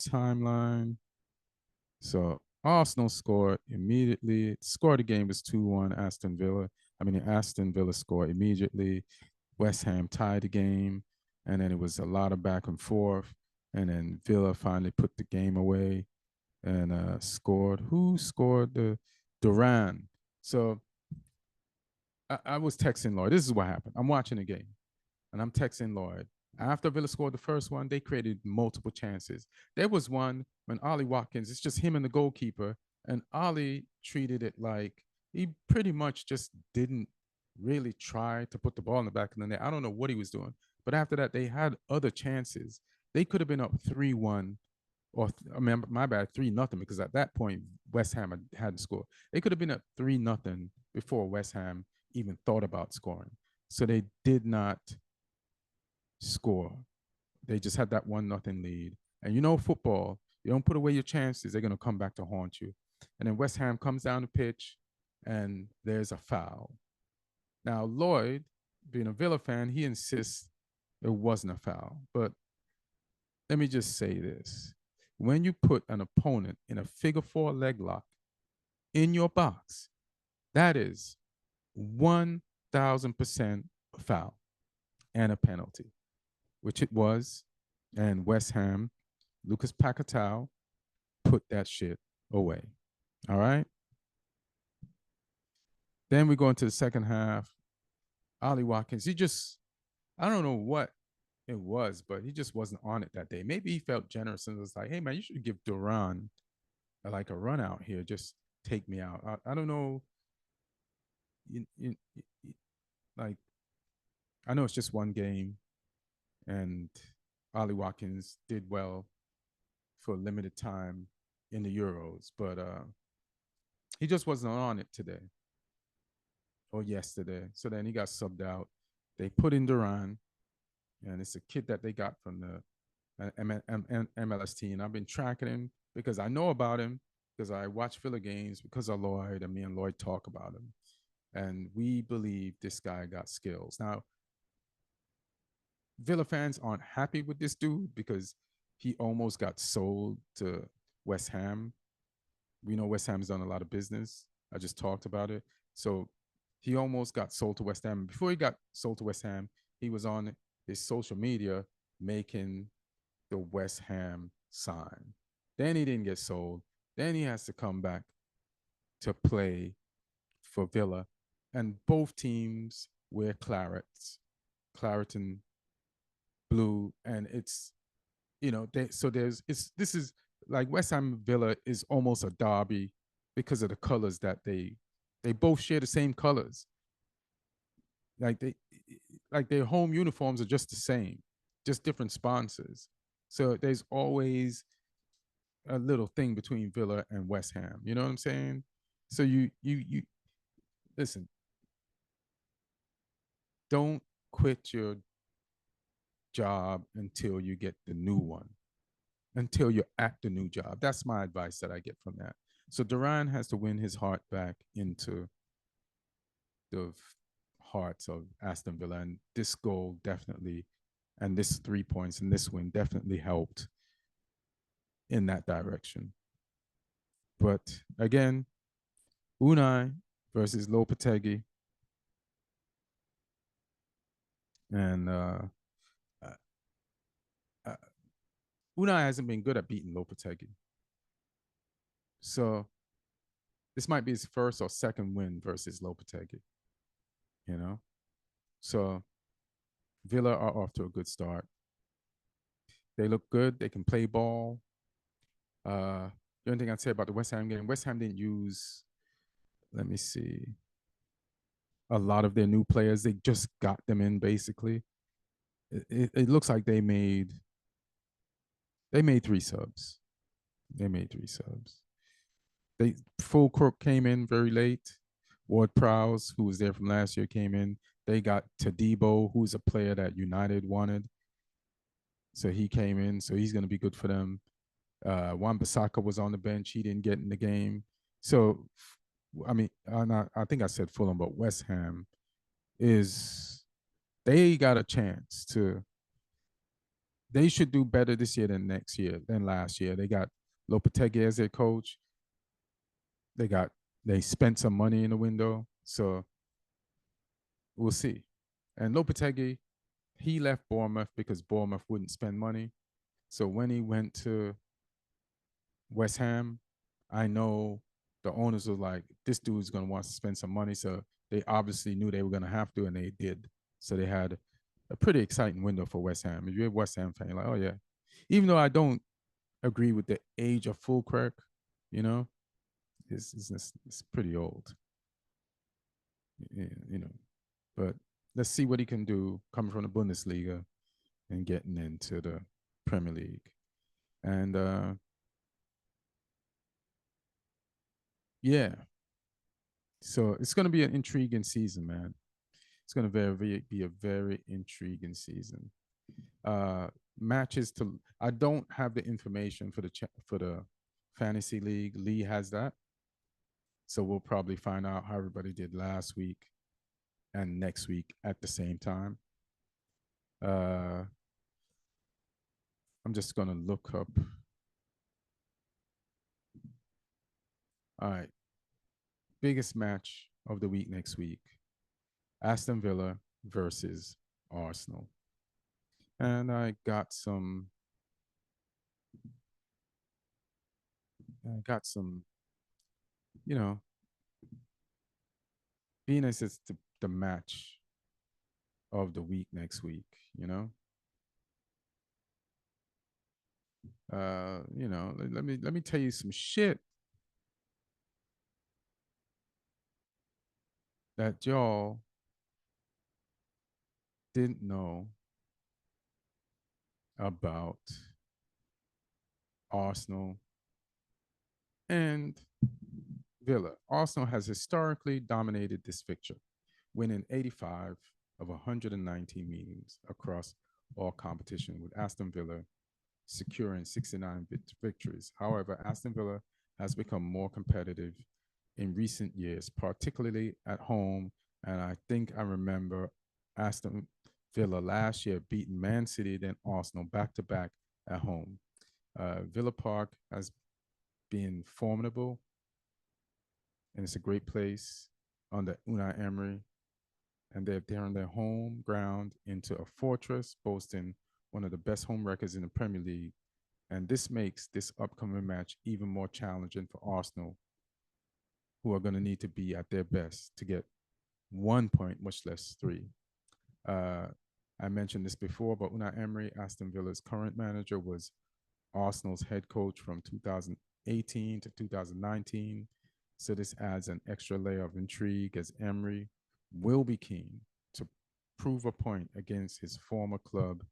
Timeline. So Arsenal scored immediately. Score of the game was 2-1 Aston Villa. Aston Villa scored immediately. West Ham tied the game. And then it was a lot of back and forth. And then Villa finally put the game away and scored. Who scored the Duran? So I was texting Lloyd. This is what happened. I'm watching the game and I'm texting Lloyd. After Villa scored the first one, they created multiple chances. There was one when Ollie Watkins, it's just him and the goalkeeper, and Ollie treated it like he pretty much just didn't really try to put the ball in the back of the net. I don't know what he was doing. But after that, they had other chances. They could have been up 3-1 or I mean, my bad, 3-0, because at that point West Ham hadn't scored. They could have been up 3-0 before West Ham even thought about scoring. So they did not score. They just had that 1-0 lead. And you know, football, you don't put away your chances, they're going to come back to haunt you. And then West Ham comes down the pitch and there's a foul. Now, Lloyd, being a Villa fan, he insists it wasn't a foul. But let me just say this. When you put an opponent in a figure four leg lock in your box, that is 1,000% a foul and a penalty, which it was. And West Ham, Lucas Paquetá, put that shit away. All right. Then we go into the second half. Ollie Watkins, I don't know what it was, but he just wasn't on it that day. Maybe he felt generous and was like, hey, man, you should give Duran like a run out here. Just take me out. I don't know. Like, I know it's just one game, and Ollie Watkins did well for a limited time in the Euros, but he just wasn't on it today or yesterday. So then he got subbed out. They put in Duran, and it's a kid that they got from the MLS team. I've been tracking him because I know about him because I watch Villa games because of Lloyd, and me and Lloyd talk about him. And we believe this guy got skills. Now, Villa fans aren't happy with this dude because he almost got sold to West Ham. We know West Ham's done a lot of business. I just talked about it. So he almost got sold to West Ham. Before he got sold to West Ham, he was on his social media making the West Ham sign. Then he didn't get sold. Then he has to come back to play for Villa. And both teams wear clarets, Claritin blue, and it's this is like West Ham Villa is almost a derby because of the colors that they both share the same colors. Like their home uniforms are just the same, just different sponsors. So there's always a little thing between Villa and West Ham. You know what I'm saying? So you listen. Don't quit your job until you get the new one, until you're at the new job. That's my advice that I get from that. So Duran has to win his heart back into the hearts of Aston Villa. And this goal definitely, and this 3 points and this win definitely helped in that direction. But again, Unai versus Lopetegui. And uh, uh, Unai hasn't been good at beating Lopetegui. So this might be his first or second win versus Lopetegui, you know? So Villa are off to a good start. They look good. They can play ball. The only thing I'd say about the West Ham game, West Ham didn't use, let me see, a lot of their new players. They just got them in basically. It looks like they made three subs. They made three subs. They Full Crook came in very late. Ward Prowse, who was there from last year, came in. They got Tadibo, who's a player that United wanted. So he came in. So he's going to be good for them. Wan Bissaka was on the bench. He didn't get in the game. So, I mean, I think I said Fulham, but West Ham is, they got a chance to, they should do better this year than next year, than last year. They got Lopetegui as their coach. They got, they spent some money in the window. So we'll see. And Lopetegui, he left Bournemouth because Bournemouth wouldn't spend money. So when he went to West Ham, I know the owners were like, this dude's going to want to spend some money. So they obviously knew they were going to have to, and they did. So they had a pretty exciting window for West Ham. If you're a West Ham fan, you're like, oh, yeah. Even though I don't agree with the age of Fulkirk, you know, it's pretty old, you know. But let's see what he can do coming from the Bundesliga and getting into the Premier League. And yeah, so it's going to be an intriguing season, man. It's going to be a very intriguing season. Uh, Matches to, I don't have the information for the fantasy league. Lee has that, so we'll probably find out how everybody did last week and next week at the same time. Uh, I'm just gonna look up. All right, biggest match of the week next week: Aston Villa versus Arsenal. And I got some, you know, Venus is the match of the week next week, you know. Let me tell you some shit that y'all didn't know about Arsenal and Villa. Arsenal has historically dominated this fixture, winning 85 of 119 meetings across all competition, with Aston Villa securing 69 victories. However, Aston Villa has become more competitive in recent years, particularly at home. And I think I remember Aston Villa last year beating Man City, then Arsenal back to back at home. Villa Park has been formidable, and it's a great place under Unai Emery. And they're there on their home ground into a fortress, boasting one of the best home records in the Premier League. And this makes this upcoming match even more challenging for Arsenal, who are going to need to be at their best to get 1 point, much less three. Uh, I mentioned this before, but Unai Emery, Aston Villa's current manager, was Arsenal's head coach from 2018 to 2019. So this adds an extra layer of intrigue, as Emery will be keen to prove a point against his former club,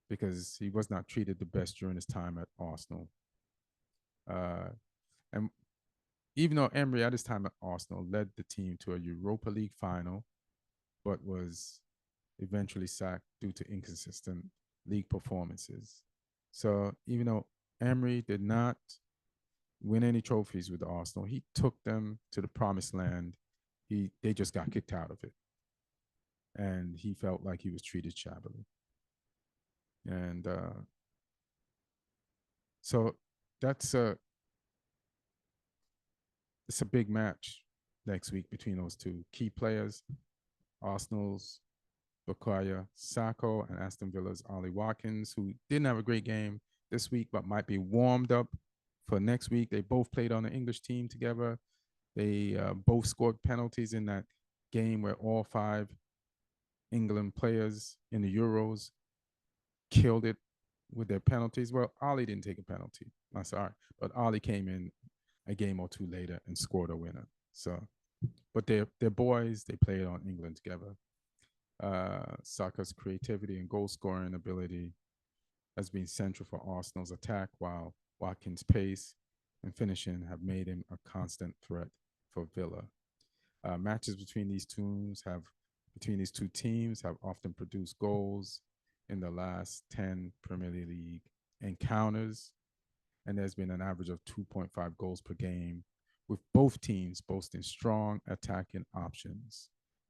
because he was not treated the best during his time at Arsenal. And even though Emery at his time at Arsenal led the team to a Europa League final, but was eventually sacked due to inconsistent league performances. So even though Emery did not win any trophies with Arsenal, he took them to the promised land. They just got kicked out of it, and he felt like he was treated shabbily. And so that's it's a big match next week between those two key players. Arsenal's Bukayo Sako and Aston Villa's Ollie Watkins, who didn't have a great game this week, but might be warmed up for next week. They both played on the English team together. They both scored penalties in that game where all five England players in the Euros killed it with their penalties. Well, Ollie didn't take a penalty. I'm sorry, but Ollie came in a game or two later and scored a winner. So, but they're boys. They played on England together. Saka's creativity and goal scoring ability has been central for Arsenal's attack, while Watkins' pace and finishing have made him a constant threat for Villa. Matches between these two teams have often produced goals in the last 10 Premier League encounters, and there's been an average of 2.5 goals per game, with both teams boasting strong attacking options.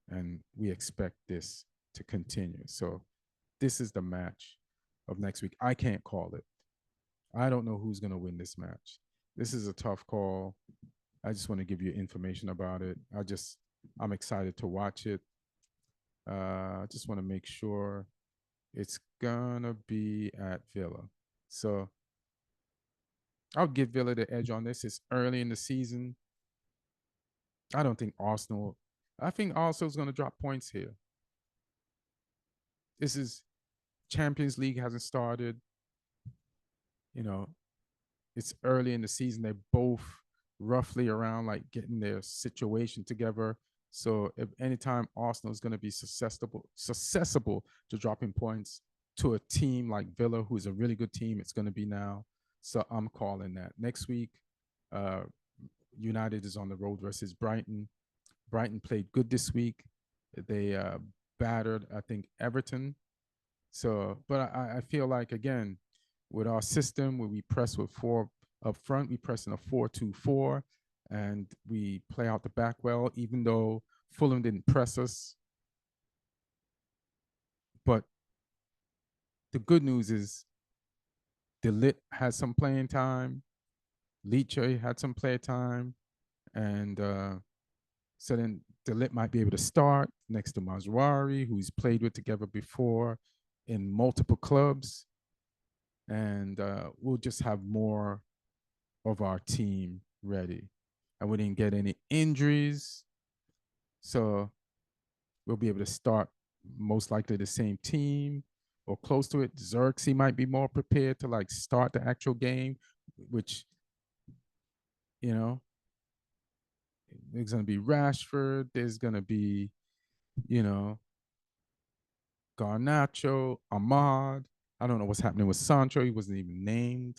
And we expect this to continue. So this is the match of next week. I can't call it. I don't know who's going to win this match. This is a tough call. I just want to give you information about it. I'm excited to watch it. I just want to make sure it's going to be at Villa. So I'll give Villa the edge on this. It's early in the season. I think Arsenal's going to drop points here. This is Champions League hasn't started. It's early in the season. They're both roughly around like getting their situation together. So if anytime Arsenal is going to be susceptible to dropping points to a team like Villa, who is a really good team, it's going to be now. So I'm calling that. Next week, United is on the road versus Brighton. Brighton played good this week. They battered, I think, Everton. So, but I feel like, again, with our system where we press with four up front, we press in a 4-2-4, and we play out the back well, even though Fulham didn't press us. But the good news is De Ligt had some playing time. Leach had some play time. And so then De Ligt might be able to start next to Mazraoui, who's played with together before in multiple clubs. And we'll just have more of our team ready. And we didn't get any injuries. So we'll be able to start most likely the same team or close to it. Xerxes might be more prepared to like start the actual game, which, there's going to be Rashford. There's going to be, Garnacho, Ahmad. I don't know what's happening with Sancho. He wasn't even named.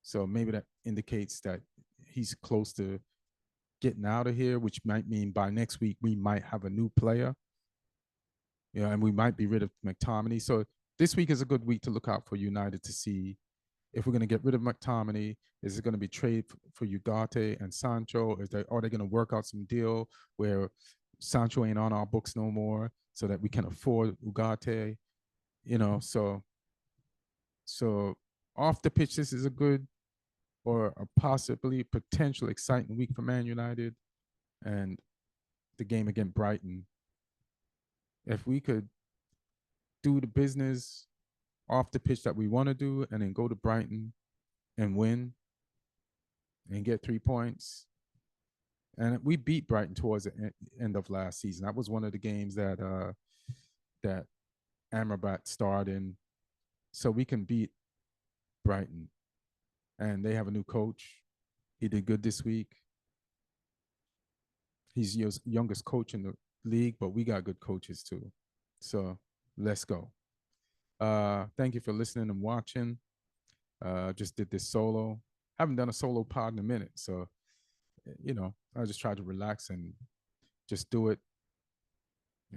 So maybe that indicates that he's close to getting out of here, which might mean by next week we might have a new player. And we might be rid of McTominay. So this week is a good week to look out for United to see if we're going to get rid of McTominay. Is it going to be trade for Ugarte and Sancho? Are they going to work out some deal where Sancho ain't on our books no more so that we can afford Ugarte? So off the pitch, this is a good or a possibly potential exciting week for Man United. And the game against Brighton, if we could do the business off the pitch that we want to do and then go to Brighton and win and get 3 points. And we beat Brighton towards the end of last season. That was one of the games that Amrabat starred in. So we can beat Brighton. And they have a new coach. He did good this week. He's the youngest coach in the league, but we got good coaches too. So let's go. Thank you for listening and watching. Just did this solo. Haven't done a solo pod in a minute. So, I just try to relax and just do it.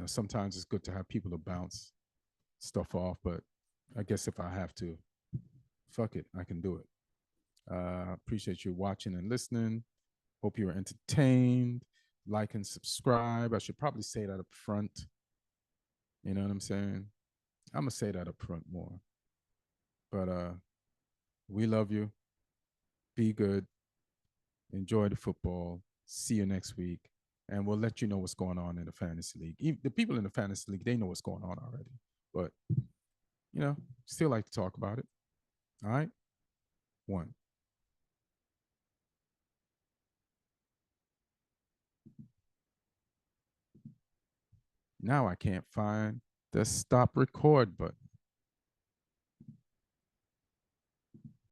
Sometimes it's good to have people to bounce stuff off, but I guess if I have to, fuck it, I can do it. Appreciate you watching and listening. Hope you were entertained. Like and subscribe. I should probably say that up front. You know what I'm saying? I'm going to say that up front more. But we love you. Be good. Enjoy the football. See you next week. And we'll let you know what's going on in the fantasy league. The people in the fantasy league, they know what's going on already. But, still like to talk about it. All right. 1. Now I can't find the stop record button.